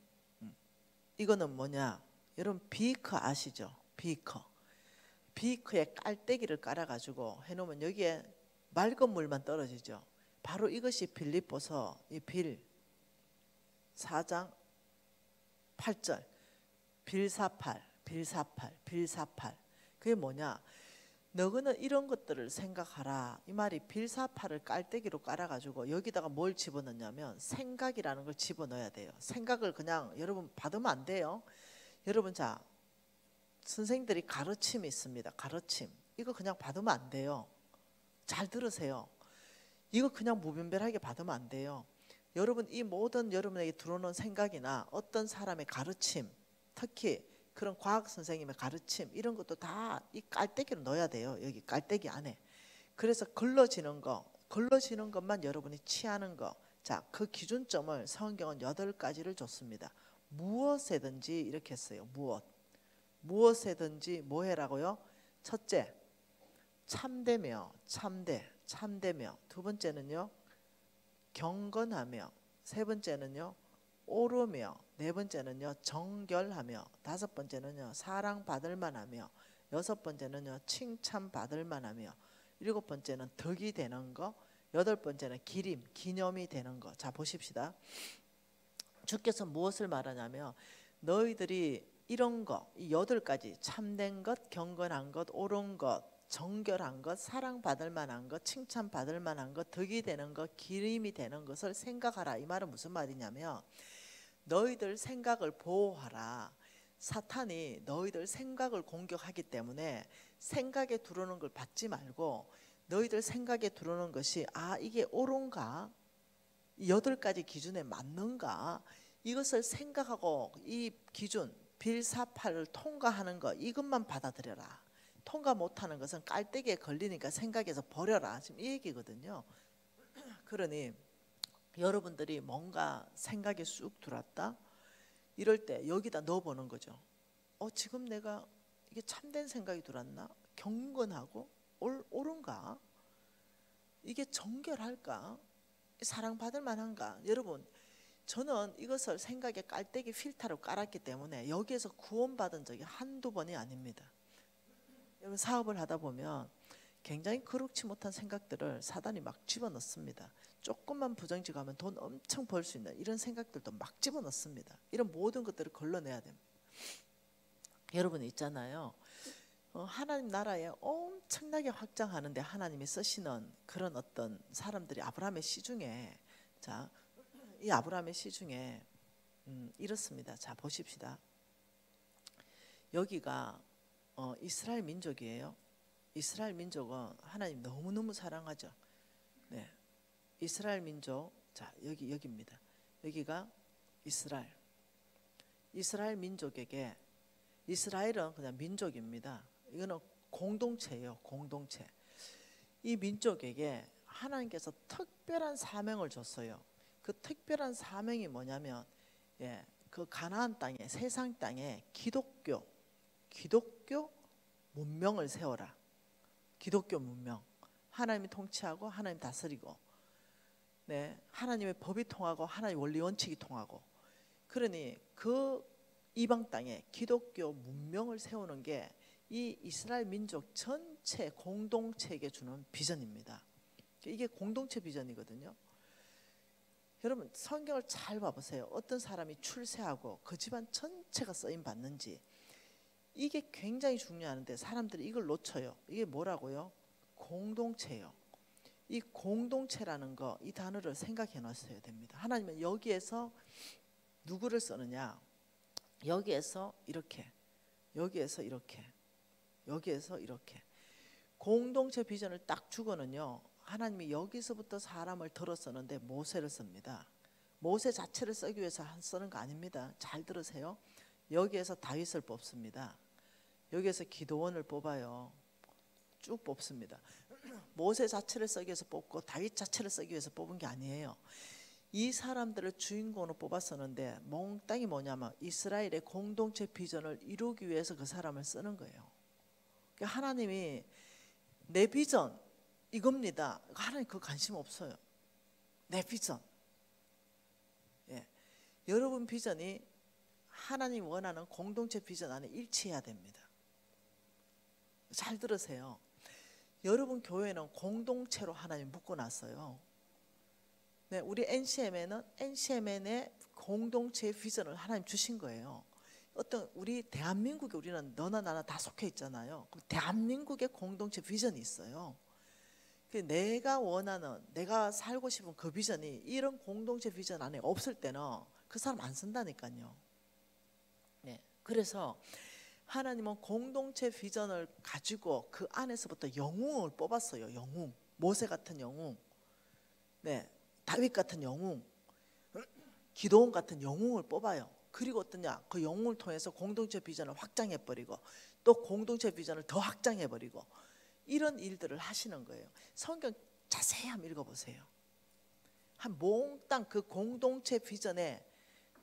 B: 이거는 뭐냐? 여러분 비커 아시죠? 비커에 깔때기를 깔아가지고 해놓으면 여기에 맑은 물만 떨어지죠. 바로 이것이 빌립보서 이 4장 8절 빌사팔. 그게 뭐냐? 너희는 이런 것들을 생각하라. 이 말이 빌사팔을 깔때기로 깔아가지고 여기다가 뭘 집어넣냐면 생각이라는 걸 집어넣어야 돼요. 생각을 그냥 여러분 받으면 안 돼요. 여러분, 자, 선생님들이 가르침이 있습니다. 가르침 이거 그냥 받으면 안 돼요. 잘 들으세요. 이거 그냥 무분별하게 받으면 안 돼요. 여러분, 이 모든 여러분에게 들어오는 생각이나 어떤 사람의 가르침, 특히 그런 과학 선생님의 가르침 이런 것도 다 이 깔때기로 넣어야 돼요. 여기 깔때기 안에. 그래서 걸러지는 것만 여러분이 취하는 거. 자, 그 기준점을 성경은 8가지를 줬습니다. 무엇이든지 이렇게 했어요. 무엇이든지 뭐 해라고요? 첫째, 참되며. 두 번째는요, 경건하며. 세 번째는요, 오르며. 네 번째는요, 정결하며. 다섯 번째는요, 사랑받을 만하며. 여섯 번째는요, 칭찬받을 만하며. 일곱 번째는 덕이 되는 거. 여덟 번째는 기념이 되는 거. 자, 보십시다. 주께서 무엇을 말하냐면 너희들이 이런 거, 이 8가지 참된 것, 경건한 것, 옳은 것, 정결한 것, 사랑받을 만한 것, 칭찬받을 만한 것, 덕이 되는 것, 기림이 되는 것을 생각하라. 이 말은 무슨 말이냐면 너희들 생각을 보호하라. 사탄이 너희들 생각을 공격하기 때문에 생각에 들어오는 걸 받지 말고 너희들 생각에 들어오는 것이 이게 옳은가? 이 8가지 기준에 맞는가? 이것을 생각하고 이 기준 빌사팔을 통과하는 것 이것만 받아들여라. 통과 못하는 것은 깔때기에 걸리니까 생각에서 버려라. 지금 이 얘기거든요. 그러니 여러분들이 뭔가 생각이 쑥 들어왔다. 이럴 때 여기다 넣어보는 거죠. 지금 내가 이게 참된 생각이 들어왔나? 경건하고 옳은가? 이게 정결할까? 사랑받을 만한가? 여러분, 저는 이것을 생각에 깔때기 필터로 깔았기 때문에 여기에서 구원받은 적이 한두 번이 아닙니다. 여러분, 사업을 하다 보면 굉장히 그렇지 못한 생각들을 사단이 막 집어넣습니다. 조금만 부정직하면 돈 엄청 벌 수 있는 이런 생각들도 막 집어넣습니다. 이런 모든 것들을 걸러내야 됩니다. 여러분 있잖아요. 하나님 나라에 엄청나게 확장하는데 하나님이 쓰시는 그런 어떤 사람들이 아브라함의 시중에, 자, 이 아브라함의 시중에 이렇습니다. 자, 보십시다. 여기가 이스라엘 민족이에요. 이스라엘 민족은 하나님 너무너무 사랑하죠. 네, 이스라엘 민족. 자, 여기입니다. 여기가 이스라엘 민족에게, 이스라엘은 그냥 민족입니다. 이거는 공동체예요. 공동체. 이 민족에게 하나님께서 특별한 사명을 줬어요. 그 특별한 사명이 뭐냐면 그 가나안 땅에 세상 땅에 기독교 문명을 세워라. 기독교 문명. 하나님이 통치하고 하나님 다스리고, 네, 하나님의 법이 통하고 하나님의 원리 원칙이 통하고. 그러니 그 이방 땅에 기독교 문명을 세우는 게 이 이스라엘 민족 전체 공동체에게 주는 비전입니다. 이게 공동체 비전이거든요. 여러분 성경을 잘 봐보세요. 어떤 사람이 출세하고 그 집안 전체가 쓰임 받는지, 이게 굉장히 중요한데 사람들이 이걸 놓쳐요. 이게 뭐라고요? 공동체예요. 이 공동체라는 거, 이 단어를 생각해 놨어야 됩니다. 하나님은 여기에서 누구를 쓰느냐? 여기에서 이렇게, 여기에서 이렇게, 여기에서 이렇게. 공동체 비전을 딱 주고는요, 하나님이 여기서부터 사람을 들어 쓰는데 모세를 씁니다. 모세 자체를 쓰기 위해서 쓰는 거 아닙니다. 잘 들으세요. 여기에서 다윗을 뽑습니다. 여기에서 기도원을 뽑아요. 쭉 뽑습니다. 모세 자체를 쓰기 위해서 뽑고 다윗 자체를 쓰기 위해서 뽑은 게 아니에요. 이 사람들을 주인공으로 뽑았었는데 몽땅이 뭐냐면 이스라엘의 공동체 비전을 이루기 위해서 그 사람을 쓰는 거예요. 그러니까 하나님이 내 비전 이겁니다. 하나님 그거 관심 없어요. 내 비전. 예. 여러분 비전이 하나님 원하는 공동체 비전 안에 일치해야 됩니다. 잘 들으세요. 여러분 교회는 공동체로 하나님 묶어놨어요. 네, 우리 NCM에는 NCM의 공동체의 비전을 하나님 주신 거예요. 어떤 우리 대한민국에 우리는 너나 나나 다 속해 있잖아요. 그럼 대한민국의 공동체 비전이 있어요. 내가 원하는, 내가 살고 싶은 그 비전이 이런 공동체 비전 안에 없을 때는 그 사람 안 쓴다니까요. 네, 그래서 하나님은 공동체 비전을 가지고 그 안에서부터 영웅을 뽑았어요. 영웅, 모세 같은 영웅, 네, 다윗 같은 영웅, 기도원 같은 영웅을 뽑아요. 그리고 어떠냐? 그 영웅을 통해서 공동체 비전을 확장해버리고 또 공동체 비전을 더 확장해버리고 이런 일들을 하시는 거예요. 성경 자세히 한번 읽어보세요. 한 몽땅 그 공동체 비전에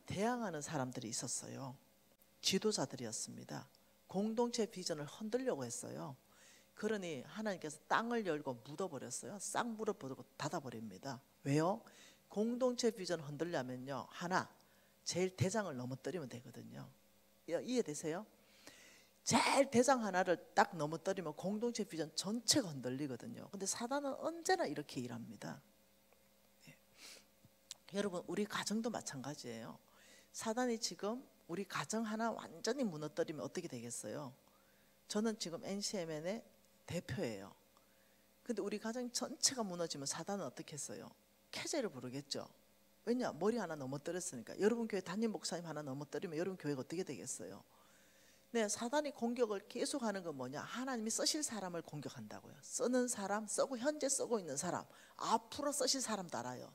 B: 대항하는 사람들이 있었어요. 지도자들이었습니다. 공동체 비전을 흔들려고 했어요. 그러니 하나님께서 땅을 열고 묻어버렸어요. 싹 물어버리고 닫아버립니다. 왜요? 공동체 비전을 흔들려면요, 하나, 제일 대장을 넘어뜨리면 되거든요. 이해되세요? 제일 대장 하나를 딱 넘어뜨리면 공동체 비전 전체가 흔들리거든요. 근데 사단은 언제나 이렇게 일합니다. 네. 여러분 우리 가정도 마찬가지예요. 사단이 지금 우리 가정 하나 완전히 무너뜨리면 어떻게 되겠어요? 저는 지금 NCMN의 대표예요. 근데 우리 가정 전체가 무너지면 사단은 어떻게 했어요? 캐제를 부르겠죠. 왜냐? 머리 하나 넘어뜨렸으니까. 여러분 교회 담임 목사님 하나 넘어뜨리면 여러분 교회가 어떻게 되겠어요? 네, 사단이 공격을 계속하는 건 뭐냐? 하나님이 쓰실 사람을 공격한다고요. 쓰는 사람, 쓰고 현재 쓰고 있는 사람, 앞으로 쓰실 사람도 알아요.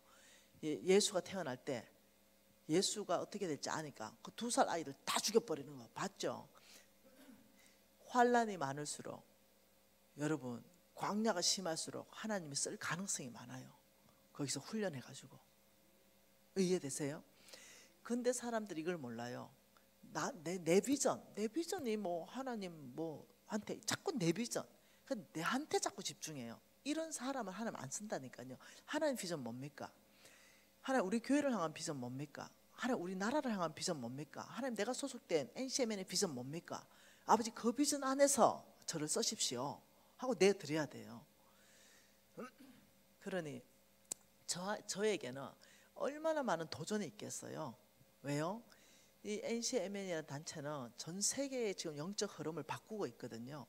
B: 예수가 태어날 때 예수가 어떻게 될지 아니까 그 2살 아이를 다 죽여버리는 거 봤죠? 환란이 많을수록 여러분 광야가 심할수록 하나님이 쓸 가능성이 많아요. 거기서 훈련해가지고. 이해되세요? 근데 사람들이 이걸 몰라요. 내 비전이 뭐 하나님 뭐한테 자꾸 내 비전, 내한테 자꾸 집중해요. 이런 사람은 하나님 안 쓴다니까요. 하나님 비전 뭡니까? 하나님 우리 교회를 향한 비전 뭡니까? 하나님 우리 나라를 향한 비전 뭡니까? 하나님 내가 소속된 NCMN의 비전 뭡니까? 아버지 그 비전 안에서 저를 쓰십시오 하고 내드려야 돼요. 그러니 저에게는 얼마나 많은 도전이 있겠어요. 왜요? 이 NCMN이라는 단체는 전 세계의 지금 영적 흐름을 바꾸고 있거든요.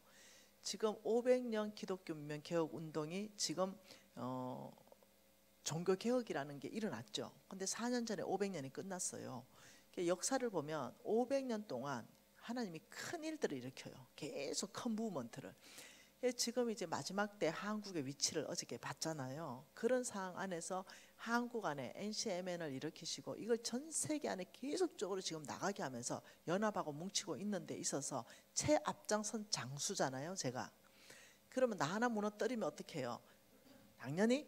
B: 지금 500년 기독교 문명 개혁 운동이 지금 종교 개혁이라는 게 일어났죠. 근데 4년 전에 500년이 끝났어요. 역사를 보면 500년 동안 하나님이 큰 일들을 일으켜요. 계속 큰 무브먼트를. 지금 이제 마지막 때 한국의 위치를 어저께 봤잖아요. 그런 상황 안에서 한국 안에 NCMN을 일으키시고 이걸 전 세계 안에 계속적으로 지금 나가게 하면서 연합하고 뭉치고 있는 데 있어서 최앞장선 장수잖아요, 제가. 그러면 나 하나 무너뜨리면 어떻게 해요? 당연히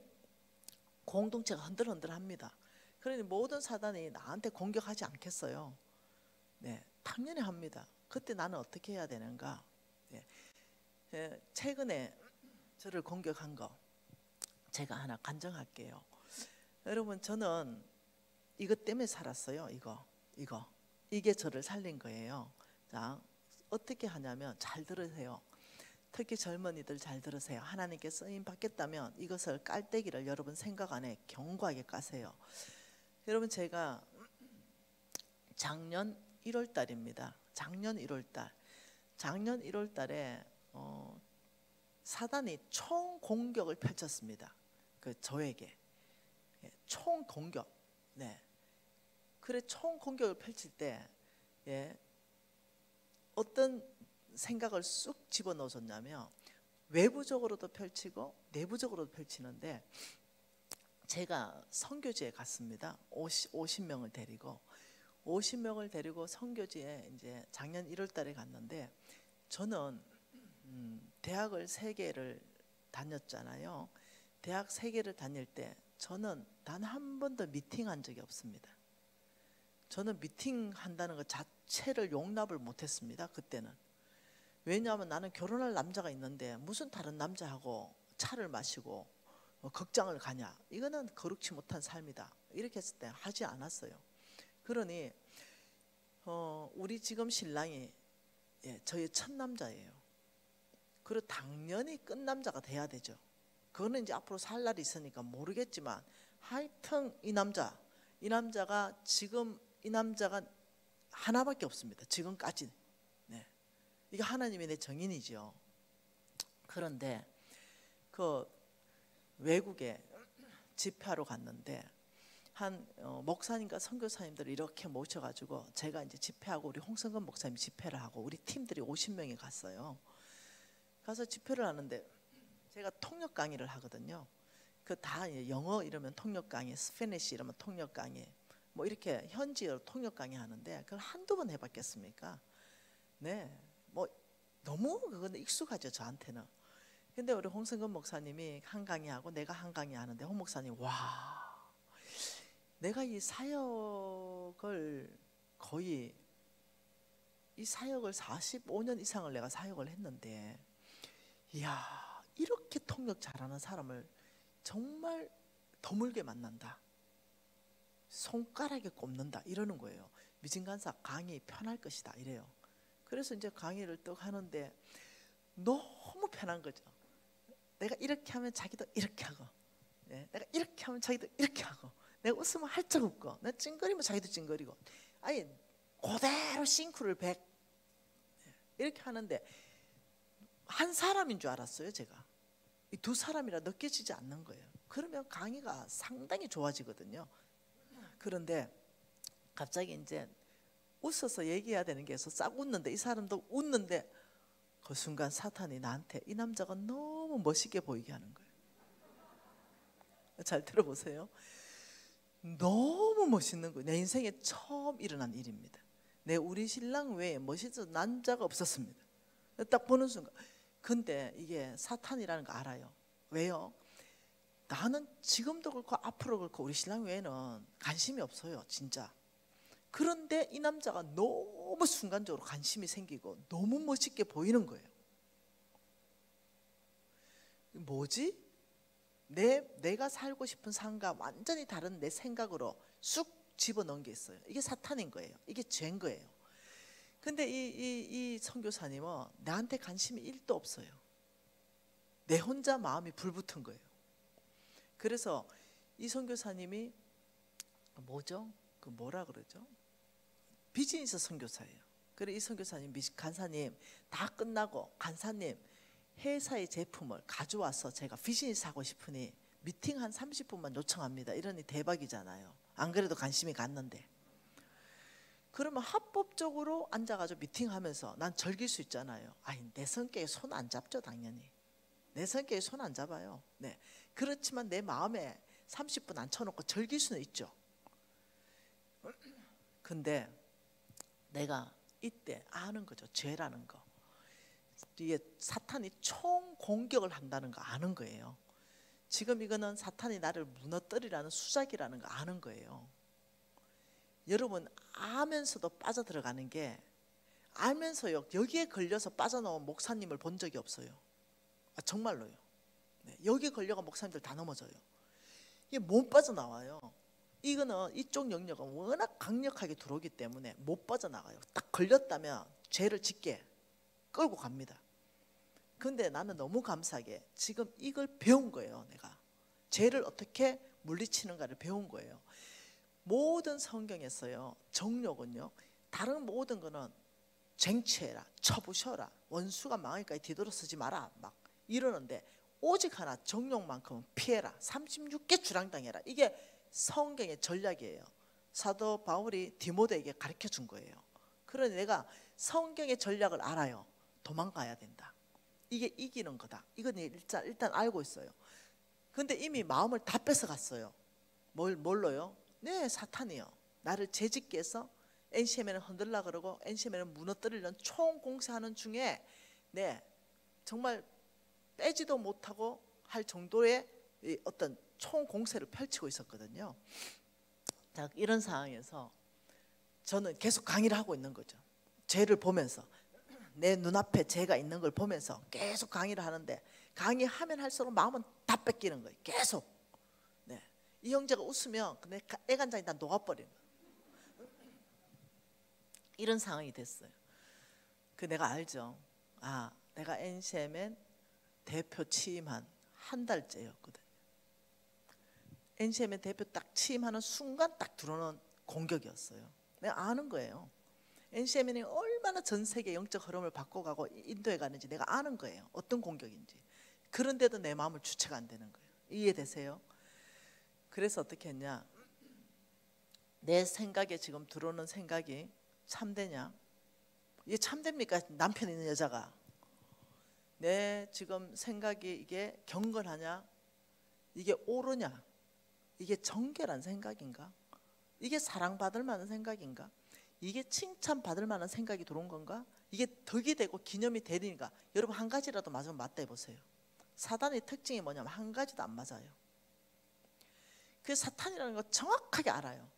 B: 공동체가 흔들흔들합니다. 그러니 모든 사단이 나한테 공격하지 않겠어요. 네, 당연히 합니다. 그때 나는 어떻게 해야 되는가? 네. 최근에 저를 공격한 거 제가 하나 간증할게요. 여러분, 저는 이것 때문에 살았어요. 이게 저를 살린 거예요. 자, 어떻게 하냐면 잘 들으세요. 특히 젊은이들 잘 들으세요. 하나님께 쓰임 받겠다면 이것을 깔때기를 여러분 생각 안에 견고하게 까세요. 여러분, 제가 작년 1월 달입니다. 작년 1월 달에 사단이 총 공격을 펼쳤습니다. 그 저에게 총 공격. 네. 그래, 총 공격을 펼칠 때 어떤 생각을 쑥 집어넣어줬냐면 외부적으로도 펼치고 내부적으로도 펼치는데, 제가 선교지에 갔습니다. 50명을 데리고 선교지에 이제 작년 1월 달에 갔는데, 저는 대학을 3개를 다녔잖아요. 대학 3개를 다닐 때 저는 단 한 번도 미팅한 적이 없습니다. 저는 미팅한다는 것 자체를 용납을 못했습니다. 그때는. 왜냐하면 나는 결혼할 남자가 있는데 무슨 다른 남자하고 차를 마시고 극장을 가냐, 이거는 거룩치 못한 삶이다, 이렇게 했을 때 하지 않았어요. 그러니 우리 지금 신랑이 저의 첫 남자예요. 그리고 당연히 끝남자가 돼야 되죠. 그거는 이제 앞으로 살 날이 있으니까 모르겠지만, 하여튼 이 남자가 지금 이 남자가 하나밖에 없습니다. 지금까지. 네. 이게 하나님의 내 정인이죠. 그런데 그 외국에 집회하러 갔는데 한 목사님과 선교사님들을 이렇게 모셔가지고 제가 이제 집회하고, 우리 홍성근 목사님 집회를 하고 우리 팀들이 50명이 갔어요. 가서 집회를 하는데 제가 통역 강의를 하거든요. 그 다 영어 이러면 통역 강의, 스페니쉬 이러면 통역 강의, 뭐 이렇게 현지어로 통역 강의 하는데 그걸 한두 번 해봤겠습니까? 네, 뭐 너무 그건 익숙하죠, 저한테는. 근데 우리 홍성근 목사님이 한 강의하고 내가 한 강의 하는데, 홍 목사님, 와, 내가 이 사역을 거의 이 사역을 45년 이상을 내가 사역을 했는데, 이야, 이렇게 통역 잘하는 사람을 정말 드물게 만난다, 손가락에 꼽는다, 이러는 거예요. 미진간사 강의 편할 것이다, 이래요. 그래서 이제 강의를 뚝 하는데 너무 편한 거죠. 내가 이렇게 하면 자기도 이렇게 하고, 내가 이렇게 하면 자기도 이렇게 하고, 내가 웃으면 활짝 웃고, 내가 찡그리면 자기도 찡그리고, 아니 그대로 싱크를 100 이렇게 하는데, 한 사람인 줄 알았어요. 제가 이 두 사람이라 느껴지지 않는 거예요. 그러면 강의가 상당히 좋아지거든요. 그런데 갑자기 이제 웃어서 얘기해야 되는 게 있어 싹 웃는데, 이 사람도 웃는데 그 순간 사탄이 나한테 이 남자가 너무 멋있게 보이게 하는 거예요. 잘 들어보세요. 너무 멋있는 거예요. 내 인생에 처음 일어난 일입니다. 우리 신랑 외에 멋있는 남자가 없었습니다. 딱 보는 순간. 근데 이게 사탄이라는 거 알아요. 왜요? 나는 지금도 그렇고 앞으로 그렇고 우리 신랑 외에는 관심이 없어요, 진짜. 그런데 이 남자가 너무 순간적으로 관심이 생기고 너무 멋있게 보이는 거예요. 뭐지? 내가 살고 싶은 삶과 완전히 다른 내 생각으로 쑥 집어넣은 게 있어요. 이게 사탄인 거예요. 이게 죄인 거예요. 근데 이 선교사님은 나한테 관심이 1도 없어요. 내 혼자 마음이 불붙은 거예요. 그래서 이 선교사님이 뭐죠? 그 뭐라 그러죠? 비즈니스 선교사예요. 그래, 이 선교사님, 간사님 다 끝나고, 간사님 회사의 제품을 가져와서 제가 비즈니스 하고 싶으니 미팅 한 30분만 요청합니다, 이러니 대박이잖아요. 안 그래도 관심이 갔는데. 그러면 합법적으로 앉아가지고 미팅하면서 난 즐길 수 있잖아요. 아니, 내 성격에 손 안 잡죠, 당연히. 내 성격에 손 안 잡아요. 네. 그렇지만 내 마음에 30분 앉혀놓고 즐길 수는 있죠. 근데 내가 이때 아는 거죠, 죄라는 거. 이게 사탄이 총 공격을 한다는 거 아는 거예요. 지금 이거는 사탄이 나를 무너뜨리라는 수작이라는 거 아는 거예요. 여러분 아면서도 빠져들어가는 게, 알면서요 여기에 걸려서 빠져나온 목사님을 본 적이 없어요. 정말로요. 네, 여기에 걸려가 목사님들 다 넘어져요. 이게 못 빠져나와요. 이거는 이쪽 영역은 워낙 강력하게 들어오기 때문에 못 빠져나가요. 딱 걸렸다면 죄를 짓게 끌고 갑니다. 근데 나는 너무 감사하게 지금 이걸 배운 거예요. 내가 죄를 어떻게 물리치는가를 배운 거예요. 모든 성경에서요 정욕은요, 다른 모든 거는 쟁취해라, 쳐부셔라, 원수가 망하니까 뒤돌아서지 마라 막 이러는데, 오직 하나 정욕만큼은 피해라, 36개 주량당해라. 이게 성경의 전략이에요. 사도 바울이 디모데에게 가르쳐 준 거예요. 그러니 내가 성경의 전략을 알아요. 도망가야 된다. 이게 이기는 거다. 이건 일단 알고 있어요. 근데 이미 마음을 다 뺏어갔어요. 뭘로요? 네, 사탄이요. 나를 죄짓게 해서 NCM에는 흔들라 그러고 NCM에는 무너뜨리려는 총공세하는 중에, 네, 정말 빼지도 못하고 할 정도의 어떤 총공세를 펼치고 있었거든요. 자, 이런 상황에서 저는 계속 강의를 하고 있는 거죠. 죄를 보면서, 내 눈앞에 죄가 있는 걸 보면서 계속 강의를 하는데, 강의하면 할수록 마음은 다 뺏기는 거예요. 계속. 네. 이 형제가 웃으면 내 애간장이 다 녹아버리는 거예요. 이런 상황이 됐어요. 내가 알죠. 내가 NCMN 대표 취임한 한 달째였거든요. NCMN 대표 딱 취임하는 순간 딱 들어오는 공격이었어요. 내가 아는 거예요. NCMN이 얼마나 전 세계 영적 흐름을 바꿔가고 인도해 가는지 내가 아는 거예요. 어떤 공격인지. 그런데도 내 마음을 주체가 안 되는 거예요. 이해되세요? 그래서 어떻게 했냐, 내 생각에 지금 들어오는 생각이 참되냐? 이게 참됩니까? 남편 있는 여자가 내 지금 생각이 이게 경건하냐? 이게 옳으냐? 이게 정결한 생각인가? 이게 사랑받을 만한 생각인가? 이게 칭찬받을 만한 생각이 들어온 건가? 이게 덕이 되고 기념이 되니까. 여러분 한 가지라도 맞으면 맞다 해보세요. 사단의 특징이 뭐냐면 한 가지도 안 맞아요. 그 사탄이라는 거 정확하게 알아요.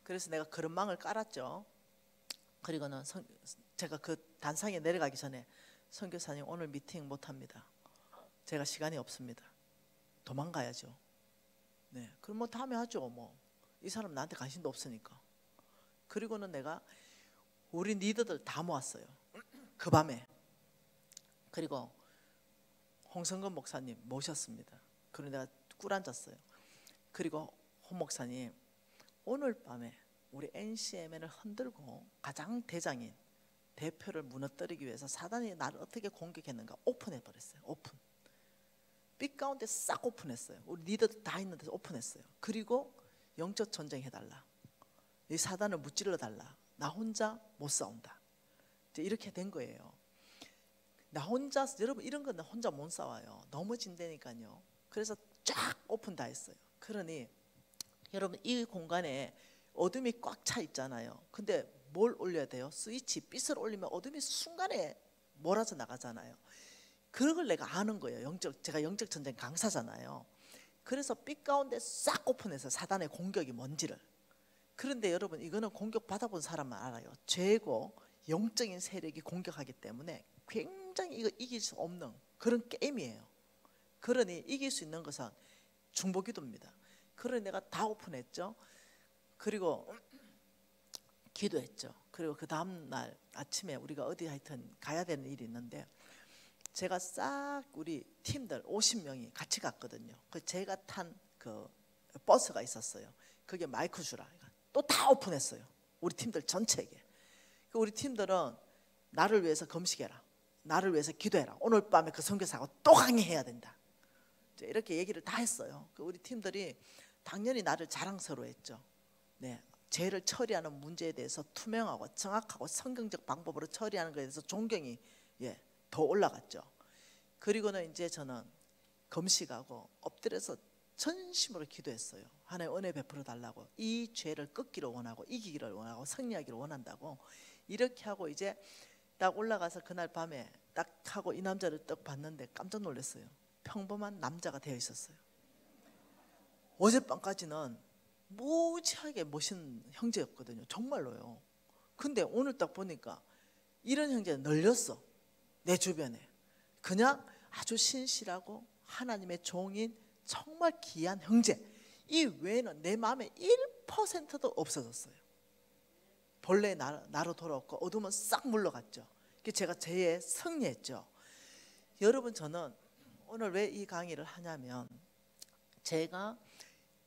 B: 그래서 내가 그런 망을 깔았죠. 그리고는 제가 그 단상에 내려가기 전에, 선교사님 오늘 미팅 못합니다. 제가 시간이 없습니다. 도망가야죠. 네, 그럼 뭐 다음에 하죠. 이 사람 나한테 관심도 없으니까. 그리고는 내가 우리 리더들 다 모았어요. 그 밤에. 그리고 홍성근 목사님 모셨습니다. 그리고 내가 꿀 앉았어요. 그리고 홍 목사님, 오늘 밤에 우리 NCMN을 흔들고 가장 대장인 대표를 무너뜨리기 위해서 사단이 나를 어떻게 공격했는가 오픈해버렸어요. 오픈. 빛 가운데 싹 오픈했어요. 우리 리더들 다 있는 데서 오픈했어요. 그리고 영적 전쟁 해달라. 이 사단을 무찔러 달라. 나 혼자 못 싸운다. 이제 이렇게 된 거예요. 나 혼자, 여러분 이런 건 나 혼자 못 싸워요. 넘어진다니까요. 그래서 쫙 오픈 다 했어요. 그러니 여러분 이 공간에 어둠이 꽉 차 있잖아요. 근데 뭘 올려야 돼요? 스위치, 빛을 올리면 어둠이 순간에 몰아서 나가잖아요. 그런 걸 내가 아는 거예요. 제가 영적 전쟁 강사잖아요. 그래서 빛 가운데 싹 오픈해서 사단의 공격이 뭔지를. 그런데 여러분 이거는 공격 받아본 사람만 알아요. 죄고 영적인 세력이 공격하기 때문에 굉장히 이거 이길 수 없는 그런 게임이에요. 그러니 이길 수 있는 것은 중보기도입니다. 그러니 내가 다 오픈했죠. 그리고 기도했죠. 그리고 그 다음날 아침에 우리가 어디 하여튼 가야 되는 일이 있는데, 제가 싹 우리 팀들 50명이 같이 갔거든요. 제가 탄 그 버스가 있었어요. 그게 마이크 주라. 또 다 오픈했어요. 우리 팀들 전체에게. 우리 팀들은 나를 위해서 금식해라. 나를 위해서 기도해라. 오늘 밤에 그 선교사하고 또 강의해야 된다. 이렇게 얘기를 다 했어요. 우리 팀들이 당연히 나를 자랑스러워했죠. 네, 죄를 처리하는 문제에 대해서 투명하고 정확하고 성경적 방법으로 처리하는 것에 대해서 존경이 더 올라갔죠. 그리고는 이제 저는 금식하고 엎드려서 전심으로 기도했어요. 하나님 은혜 베풀어 달라고, 이 죄를 끊기를 원하고 이기기를 원하고 승리하기를 원한다고. 이렇게 하고 이제 딱 올라가서 그날 밤에 딱 하고 이 남자를 딱 봤는데 깜짝 놀랐어요. 평범한 남자가 되어 있었어요. 어젯밤까지는 무지하게 멋있는 형제였거든요. 정말로요. 근데 오늘 딱 보니까 이런 형제가 널렸어. 내 주변에. 그냥 아주 신실하고 하나님의 종인 정말 귀한 형제. 이 외에는 내 마음에 1%도 없어졌어요. 본래 나로 돌아왔고 어둠은 싹 물러갔죠. 제가 죄에 승리했죠. 여러분, 저는 오늘 왜 이 강의를 하냐면, 제가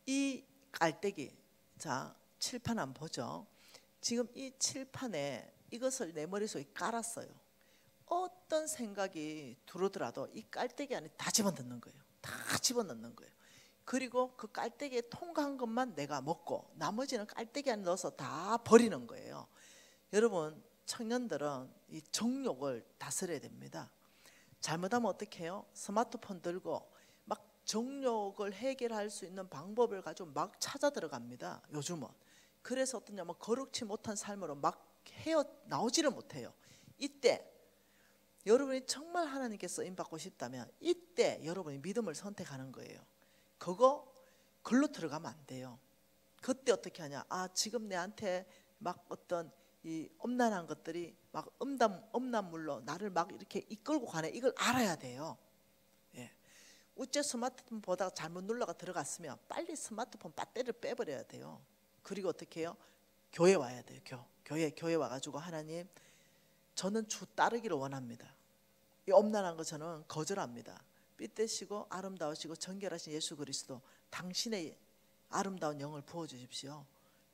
B: 이 깔때기, 자 칠판 한번 보죠. 지금 이 칠판에 이것을 내 머릿속에 깔았어요. 어떤 생각이 들어오더라도 이 깔때기 안에 다 집어넣는 거예요. 다 집어넣는 거예요. 그리고 그 깔때기에 통과한 것만 내가 먹고 나머지는 깔때기 안에 넣어서 다 버리는 거예요. 여러분, 청년들은 이 정욕을 다스려야 됩니다. 잘못하면 어떻게 해요? 스마트폰 들고 막 정욕을 해결할 수 있는 방법을 가지고 막 찾아 들어갑니다. 요즘은. 그래서 어떠냐면 거룩치 못한 삶으로 막 나오지를 못해요. 이때 여러분이 정말 하나님께 쓰임받고 싶다면 이때 여러분이 믿음을 선택하는 거예요. 글로 들어가면 안 돼요. 그때 어떻게 하냐? 지금 내한테 막 어떤 이 엄난한 것들이 막 엄난물로 나를 막 이렇게 이끌고 가네. 이걸 알아야 돼요. 예. 우째 스마트폰 보다가 잘못 눌러가 들어갔으면 빨리 스마트폰 배터리를 빼버려야 돼요. 그리고 어떻게 해요? 교회 와야 돼요. 교회 와가지고 하나님, 저는 주 따르기를 원합니다. 이 엄난한 거 저는 거절합니다. 삐뚤시고 아름다우시고 정결하신 예수 그리스도, 당신의 아름다운 영을 부어주십시오.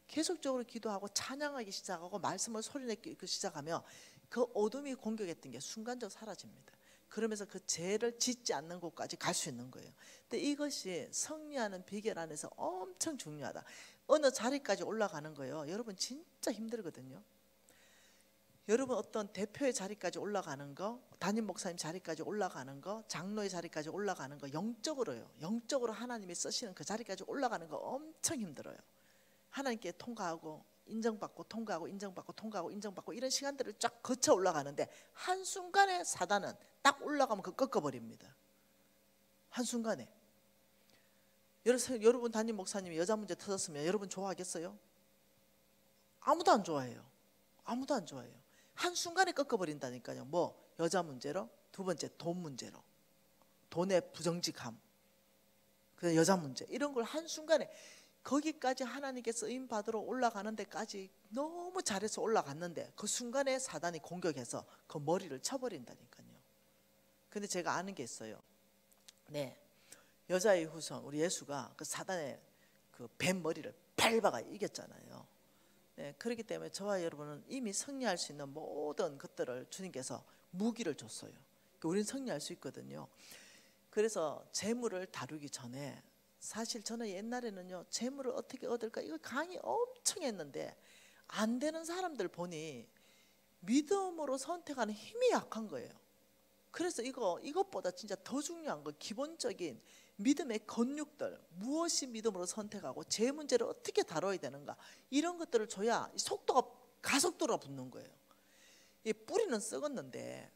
B: 계속적으로 기도하고 찬양하기 시작하고 말씀을 소리내기 시작하면 그 어둠이 공격했던 게 순간적으로 사라집니다. 그러면서 그 죄를 짓지 않는 곳까지 갈 수 있는 거예요. 근데 이것이 승리하는 비결 안에서 엄청 중요하다. 어느 자리까지 올라가는 거예요. 여러분 진짜 힘들거든요. 여러분 어떤 대표의 자리까지 올라가는 거, 담임 목사님 자리까지 올라가는 거, 장로의 자리까지 올라가는 거, 영적으로요. 영적으로 하나님이 쓰시는 그 자리까지 올라가는 거 엄청 힘들어요. 하나님께 통과하고 인정받고 통과하고 인정받고 통과하고 인정받고 이런 시간들을 쫙 거쳐 올라가는데 한순간에 사단은 딱 올라가면 그 꺾어버립니다. 한순간에. 여러분 담임 목사님이 여자 문제 터졌으면 여러분 좋아하겠어요? 아무도 안 좋아해요. 아무도 안 좋아해요. 한순간에 꺾어버린다니까요. 뭐 여자 문제로, 두 번째 돈 문제로, 돈의 부정직함, 그 여자 문제, 이런 걸 한순간에 거기까지 하나님께 쓰임 받으러 올라가는 데까지 너무 잘해서 올라갔는데 그 순간에 사단이 공격해서 그 머리를 쳐버린다니까요. 근데 제가 아는 게 있어요. 네, 여자의 후손 우리 예수가 그 사단의 그 뱀 머리를 밟아가 이겼잖아요. 네, 그렇기 때문에 저와 여러분은 이미 승리할 수 있는 모든 것들을 주님께서 무기를 줬어요. 우리는 승리할 수 있거든요. 그래서 재물을 다루기 전에, 사실 저는 옛날에는요 재물을 어떻게 얻을까 이거 강의 엄청 했는데 안 되는 사람들 보니 믿음으로 선택하는 힘이 약한 거예요. 그래서 이것보다 진짜 더 중요한 거, 기본적인 믿음의 건육들, 무엇이 믿음으로 선택하고 제 문제를 어떻게 다뤄야 되는가, 이런 것들을 줘야 속도가 가속도가 붙는 거예요. 이 뿌리는 썩었는데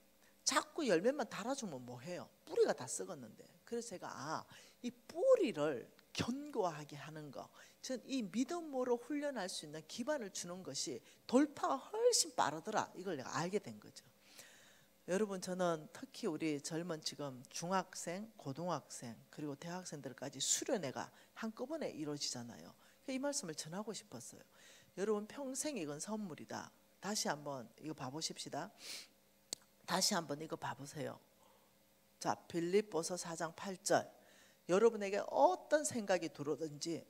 B: 자꾸 열매만 달아주면 뭐해요? 뿌리가 다 썩었는데. 그래서 제가 이 뿌리를 견고하게 하는 거, 전 이 믿음으로 훈련할 수 있는 기반을 주는 것이 돌파가 훨씬 빠르더라, 이걸 내가 알게 된 거죠. 여러분, 저는 특히 우리 젊은 지금 중학생, 고등학생 그리고 대학생들까지 수련회가 한꺼번에 이루어지잖아요. 이 말씀을 전하고 싶었어요. 여러분, 평생 이건 선물이다. 다시 한번 이거 봐보십시다. 다시 한번 이거 봐보세요. 자, 빌립보서 4장 8절. 여러분에게 어떤 생각이 들어오든지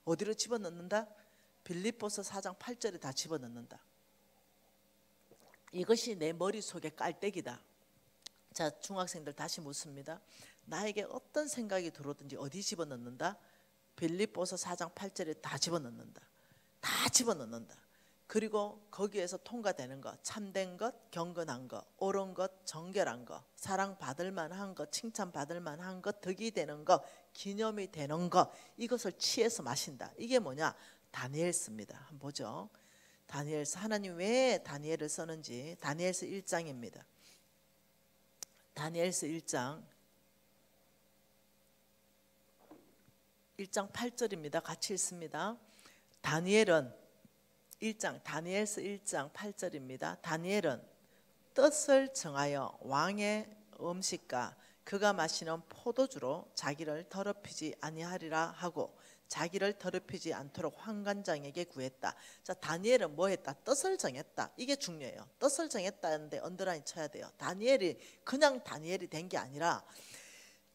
B: 어디로 집어넣는다? 빌립보서 4장 8절에 다 집어넣는다. 이것이 내 머릿속의 깔때기다. 자, 중학생들 다시 묻습니다. 나에게 어떤 생각이 들어오든지 어디 집어넣는다? 빌립보서 4장 8절에 다 집어넣는다. 다 집어넣는다. 그리고 거기에서 통과되는 것, 참된 것, 경건한 것, 옳은 것, 정결한 것, 사랑받을 만한 것, 칭찬받을 만한 것, 덕이 되는 것, 기념이 되는 것, 이것을 취해서 마신다. 이게 뭐냐? 다니엘서입니다. 한번 보죠. 다니엘서. 하나님 왜 다니엘을 썼는지. 다니엘서 1장입니다. 다니엘서 1장 1장 8절입니다. 같이 읽습니다. 다니엘은 1장 다니엘서 1장 8절입니다. 다니엘은 뜻을 정하여 왕의 음식과 그가 마시는 포도주로 자기를 더럽히지 아니하리라 하고 자기를 더럽히지 않도록 환관장에게 구했다. 자, 다니엘은 뭐 했다? 뜻을 정했다. 이게 중요해요. 뜻을 정했다는데 언더라인 쳐야 돼요. 다니엘이 그냥 다니엘이 된 게 아니라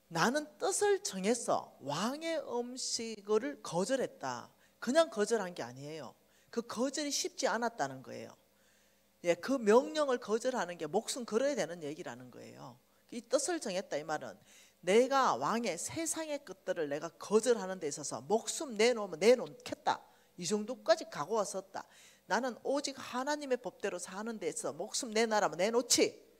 B: 나는 뜻을 정했어. 왕의 음식을 거절했다. 그냥 거절한 게 아니에요. 그 거절이 쉽지 않았다는 거예요. 예, 그 명령을 거절하는 게 목숨 걸어야 되는 얘기라는 거예요. 이 뜻을 정했다 이 말은 내가 왕의 세상의 것들을 내가 거절하는 데 있어서 목숨 내놓으면 내놓겠다. 이 정도까지 각오가 섰다. 나는 오직 하나님의 법대로 사는 데 있어 목숨 내놔라면 내놓지.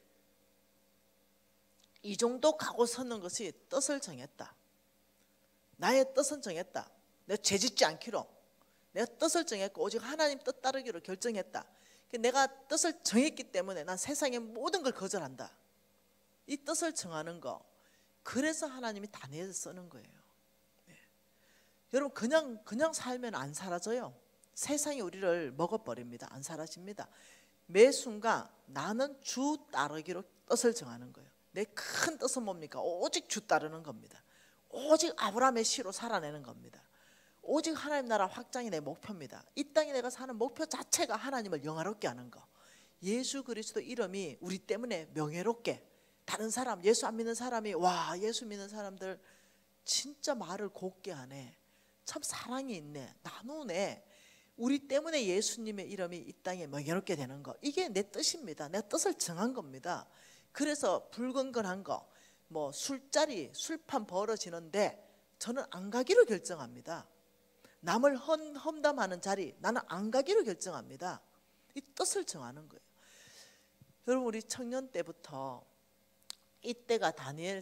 B: 이 정도 각오 섰는 것이 뜻을 정했다. 나의 뜻은 정했다. 내가 죄짓지 않기로 내가 뜻을 정했고 오직 하나님 뜻 따르기로 결정했다. 내가 뜻을 정했기 때문에 난 세상의 모든 걸 거절한다. 이 뜻을 정하는 거. 그래서 하나님이 다니엘을 쓰는 거예요. 네. 여러분 그냥 살면 안 사라져요. 세상이 우리를 먹어버립니다. 안 사라집니다. 매 순간 나는 주 따르기로 뜻을 정하는 거예요. 내 큰 뜻은 뭡니까? 오직 주 따르는 겁니다. 오직 아브라함의 씨로 살아내는 겁니다. 오직 하나님 나라 확장이 내 목표입니다. 이 땅에 내가 사는 목표 자체가 하나님을 영화롭게 하는 거. 예수 그리스도 이름이 우리 때문에 명예롭게 다른 사람 예수 안 믿는 사람이 와 예수 믿는 사람들 진짜 말을 곱게 하네. 참 사랑이 있네. 나누네. 우리 때문에 예수님의 이름이 이 땅에 명예롭게 되는 거. 이게 내 뜻입니다. 내 뜻을 정한 겁니다. 그래서 불건건한 거 뭐 술자리 술판 벌어지는데 저는 안 가기로 결정합니다. 남을 험담하는 자리 나는 안 가기로 결정합니다. 이 뜻을 정하는 거예요. 여러분 우리 청년 때부터 이때가 다니엘이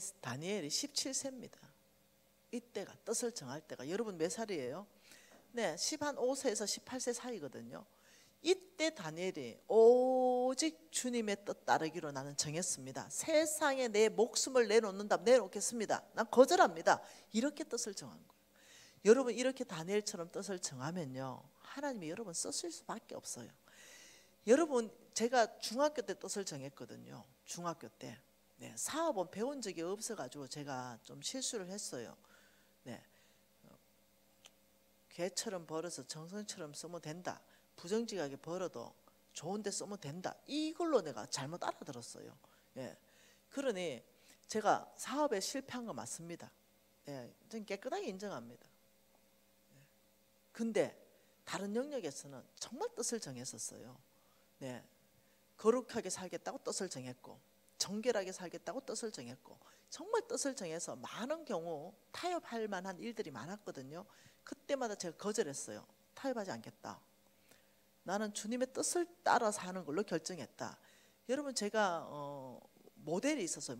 B: 17세입니다. 이때가 뜻을 정할 때가 여러분 몇 살이에요? 네, 15세에서 18세 사이거든요. 이때 다니엘이 오직 주님의 뜻 따르기로 나는 정했습니다. 세상에 내 목숨을 내놓는다면 내놓겠습니다. 난 거절합니다. 이렇게 뜻을 정한 거예요. 여러분 이렇게 다니엘처럼 뜻을 정하면요 하나님이 여러분 쓰실 수밖에 없어요. 여러분 제가 중학교 때 뜻을 정했거든요. 중학교 때 네, 사업은 배운 적이 없어가지고 제가 좀 실수를 했어요. 네, 개처럼 벌어서 정성처럼 쓰면 된다. 부정직하게 벌어도 좋은데 쓰면 된다. 이걸로 내가 잘못 알아들었어요. 예, 그러니 제가 사업에 실패한 거 맞습니다. 예, 전 깨끗하게 인정합니다. 근데 다른 영역에서는 정말 뜻을 정했었어요. 네, 거룩하게 살겠다고 뜻을 정했고 정결하게 살겠다고 뜻을 정했고 정말 뜻을 정해서 많은 경우 타협할 만한 일들이 많았거든요. 그때마다 제가 거절했어요. 타협하지 않겠다. 나는 주님의 뜻을 따라 사는 걸로 결정했다. 여러분 제가 모델이 있었어요.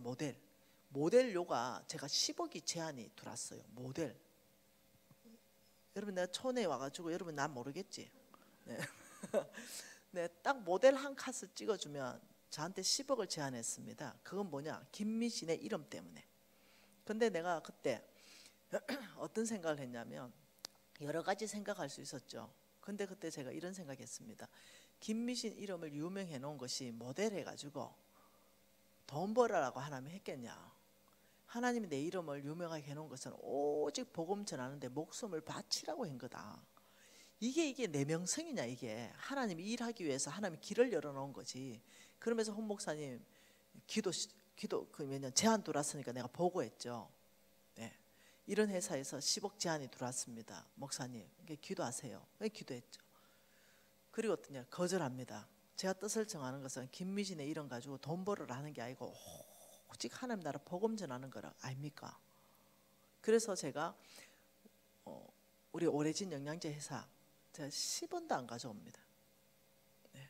B: 모델료가 제가 10억이 제한이 들어왔어요. 모델. 여러분 내가 촌에 와가지고 여러분 난 모르겠지. 네. 네, 딱 모델 한 컷을 찍어주면 저한테 10억을 제안했습니다. 그건 뭐냐? 김미진의 이름 때문에. 근데 내가 그때 어떤 생각을 했냐면 여러 가지 생각할 수 있었죠. 근데 그때 제가 이런 생각했습니다. 김미진 이름을 유명해 놓은 것이 모델 해가지고 돈 벌으라고 하나님 했겠냐? 하나님이 내 이름을 유명하게 해놓은 것은 오직 복음 전하는데 목숨을 바치라고 한 거다. 이게 내 명성이냐 이게. 하나님이 일하기 위해서 하나님이 길을 열어놓은 거지. 그러면서 홍 목사님 기도 그 몇년 제안 들어왔으니까 내가 보고했죠. 네. 이런 회사에서 10억 제안이 들어왔습니다. 목사님 기도하세요. 기도했죠. 그리고 어떠냐 거절합니다. 제가 뜻을 정하는 것은 김미진의 이름 가지고 돈 벌으라 하는 게 아니고 오직 하나님 나라 복음 전하는 거라 아닙니까? 그래서 제가 우리 오래진 영양제 회사 제가 10원도 안 가져옵니다. 네.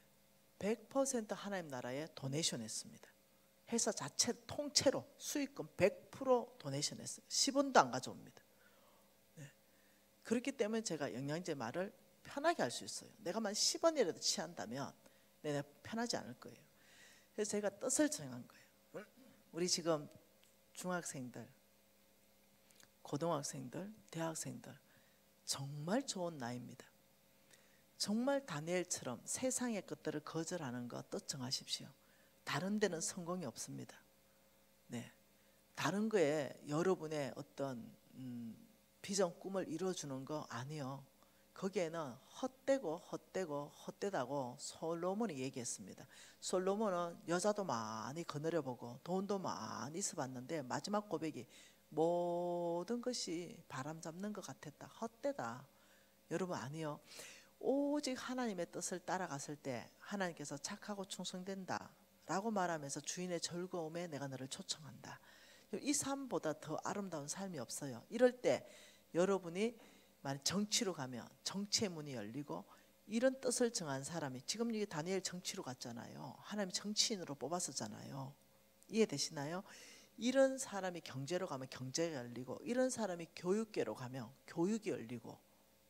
B: 100% 하나님 나라에 도네이션 했습니다. 회사 자체 통째로 수익금 100% 도네이션 했어요. 10원도 안 가져옵니다. 네. 그렇기 때문에 제가 영양제 말을 편하게 할 수 있어요. 내가만 10원이라도 취한다면 내가 편하지 않을 거예요. 그래서 제가 뜻을 정한 거예요. 우리 지금 중학생들 고등학생들, 대학생들 정말 좋은 나이입니다. 정말 다니엘처럼 세상의 것들을 거절하는 것 뜻 정하십시오. 다른 데는 성공이 없습니다. 네, 다른 거에 여러분의 어떤 비전 꿈을 이루어주는 거 아니요. 거기에는 헛되다고 솔로몬이 얘기했습니다. 솔로몬은 여자도 많이 거느려보고 돈도 많이 있어봤는데 마지막 고백이 모든 것이 바람잡는 것 같았다. 헛되다. 여러분 아니요. 오직 하나님의 뜻을 따라갔을 때 하나님께서 착하고 충성된다 라고 말하면서 주인의 즐거움에 내가 너를 초청한다. 이 삶보다 더 아름다운 삶이 없어요. 이럴 때 여러분이 만약 정치로 가면 정치의 문이 열리고 이런 뜻을 정한 사람이 지금 이게 다니엘 정치로 갔잖아요. 하나님이 정치인으로 뽑았었잖아요. 이해되시나요? 이런 사람이 경제로 가면 경제가 열리고 이런 사람이 교육계로 가면 교육이 열리고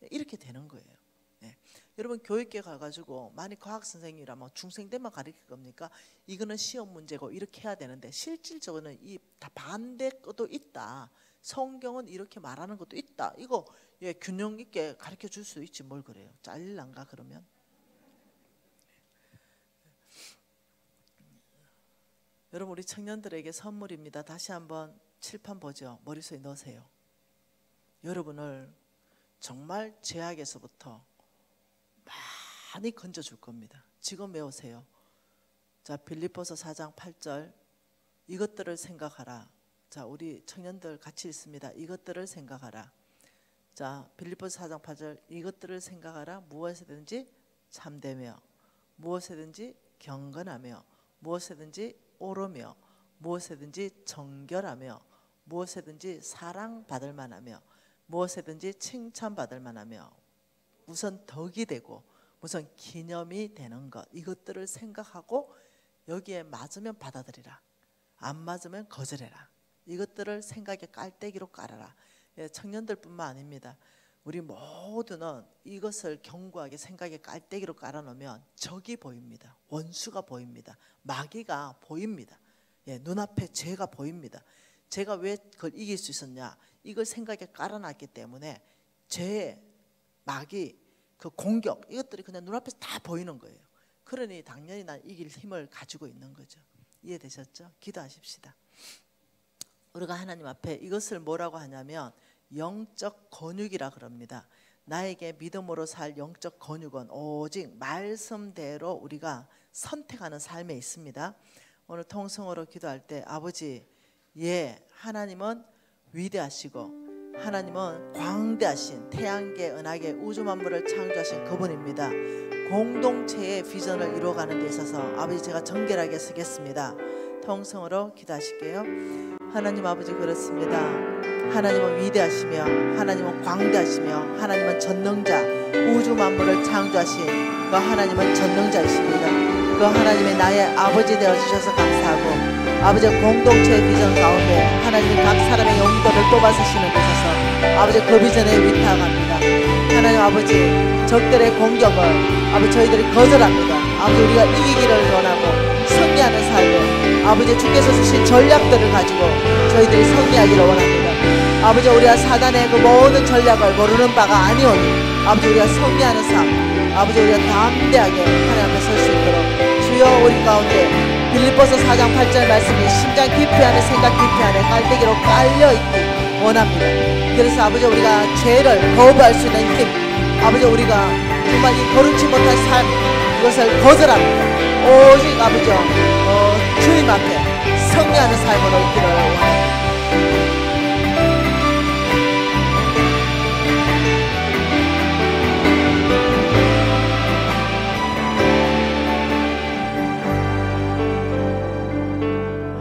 B: 이렇게 되는 거예요. 네. 여러분 교육계 가가지고 만약 과학선생님이라면 중생 때만 가르칠 겁니까? 이거는 시험 문제고 이렇게 해야 되는데 실질적으로는 이 다 반대 것도 있다. 성경은 이렇게 말하는 것도 있다. 이거 예, 균형 있게 가르쳐 줄 수 있지 뭘 그래요. 잘릴란가 그러면? 여러분 우리 청년들에게 선물입니다. 다시 한번 칠판 보죠. 머릿속에 넣으세요. 여러분을 정말 죄악에서부터 많이 건져줄 겁니다. 지금 외우세요. 자, 빌립보서 4장 8절 이것들을 생각하라. 자, 우리 청년들 같이 읽습니다. 이것들을 생각하라. 자, 빌립보서 4장 8절 이것들을 생각하라. 무엇이든지 참되며 무엇이든지 경건하며 무엇이든지 옳으며 무엇이든지 정결하며 무엇이든지 사랑받을 만하며 무엇이든지 칭찬받을 만하며 우선 덕이 되고 우선 기념이 되는 것 이것들을 생각하고 여기에 맞으면 받아들이라. 안 맞으면 거절해라. 이것들을 생각에 깔때기로 깔아라. 예, 청년들뿐만 아닙니다. 우리 모두는 이것을 견고하게 생각에 깔때기로 깔아놓으면 적이 보입니다. 원수가 보입니다. 마귀가 보입니다. 예, 눈앞에 죄가 보입니다. 제가 왜 그걸 이길 수 있었냐? 이걸 생각에 깔아놨기 때문에 죄, 마귀, 그 공격 이것들이 그냥 눈앞에서 다 보이는 거예요. 그러니 당연히 난 이길 힘을 가지고 있는 거죠. 이해되셨죠? 기도하십시다. 우리가 하나님 앞에 이것을 뭐라고 하냐면 영적 건육이라 그럽니다. 나에게 믿음으로 살 영적 건육은 오직 말씀대로 우리가 선택하는 삶에 있습니다. 오늘 통성으로 기도할 때 아버지 예 하나님은 위대하시고 하나님은 광대하신 태양계 은하계 우주 만물을 창조하신 그분입니다. 공동체의 비전을 이루어가는 데 있어서 아버지 제가 정결하게 서겠습니다. 통성으로 기도하실게요. 하나님 아버지 그렇습니다. 하나님은 위대하시며 하나님은 광대하시며 하나님은 전능자 우주 만물을 창조하신 그 하나님은 전능자이십니다. 그 하나님의 나의 아버지 되어주셔서 감사하고 아버지의 공동체의 비전 가운데 하나님이 각 사람의 영들을 뽑아서시는 데 있어서 아버지 그 비전에 위탁합니다. 하나님 아버지 적들의 공격을 아버지 저희들이 거절합니다. 아버지 우리가 이기기를 원하고 승리하는 삶을 아버지 주께서 주신 전략들을 가지고 저희들이 승리하기를 원합니다. 아버지 우리가 사단의 그 모든 전략을 모르는 바가 아니오니 아버지 우리가 승리하는 삶 아버지 우리가 담대하게 하나님 앞에 설 수 있도록 주여 우리 가운데 빌립보서 4장 8절 말씀이 심장 깊이 안에 생각 깊이 안에 깔때기로 깔려있기 원합니다. 그래서 아버지 우리가 죄를 거부할 수 있는 힘 아버지 우리가 정말 이 거룩치 못한 삶 이것을 거절합니다. 오직 아버지 주님 앞에 승리하는 삶으로 있기를 원합니다.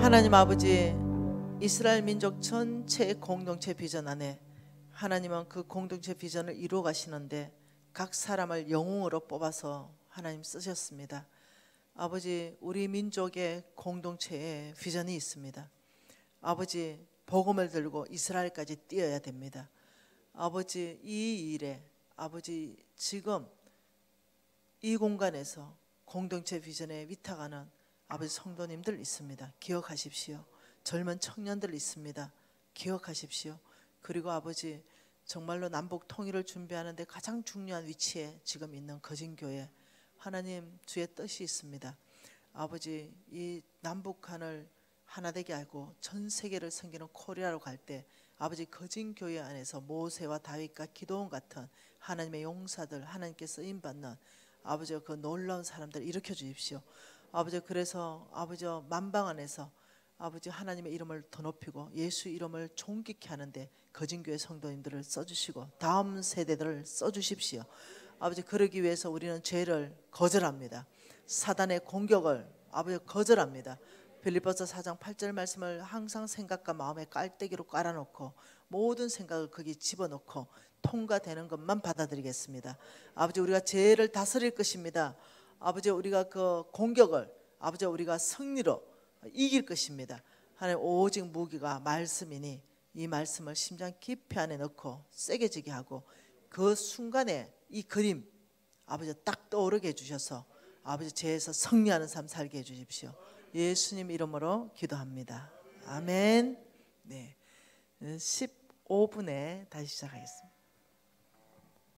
B: 하나님 아버지 이스라엘 민족 전체의 공동체 비전 안에 하나님은 그 공동체 비전을 이루어 가시는데 각 사람을 영웅으로 뽑아서 하나님 쓰셨습니다. 아버지 우리 민족의 공동체에 비전이 있습니다. 아버지 복음을 들고 이스라엘까지 뛰어야 됩니다. 아버지 이 일에 아버지 지금 이 공간에서 공동체 비전에 위탁하는 아버지 성도님들 있습니다. 기억하십시오. 젊은 청년들 있습니다. 기억하십시오. 그리고 아버지 정말로 남북 통일을 준비하는데 가장 중요한 위치에 지금 있는 거진교회 하나님 주의 뜻이 있습니다. 아버지 이 남북한을 하나 되게 알고 전 세계를 섬기는 코리아로 갈 때 아버지 거진교회 안에서 모세와 다윗과 기도원 같은 하나님의 용사들 하나님께 쓰임받는 아버지 그 놀라운 사람들 일으켜 주십시오. 아버지 그래서 아버지 만방 안에서 아버지 하나님의 이름을 더 높이고 예수 이름을 존귀케 하는데 거진교회 성도님들을 써주시고 다음 세대들을 써주십시오. 아버지 그러기 위해서 우리는 죄를 거절합니다. 사단의 공격을 아버지 거절합니다. 빌립보서 4장 8절 말씀을 항상 생각과 마음에 깔때기로 깔아놓고 모든 생각을 거기 집어넣고 통과되는 것만 받아들이겠습니다. 아버지 우리가 죄를 다스릴 것입니다. 아버지 우리가 그 공격을 아버지 우리가 승리로 이길 것입니다. 하나님 오직 무기가 말씀이니 이 말씀을 심장 깊이 안에 넣고 세게 지게 하고 그 순간에 이 그림 아버지 딱 떠오르게 해주셔서 아버지 죄에서 승리하는 삶 살게 해주십시오. 예수님 이름으로 기도합니다. 아멘. 네, 15분에 다시 시작하겠습니다.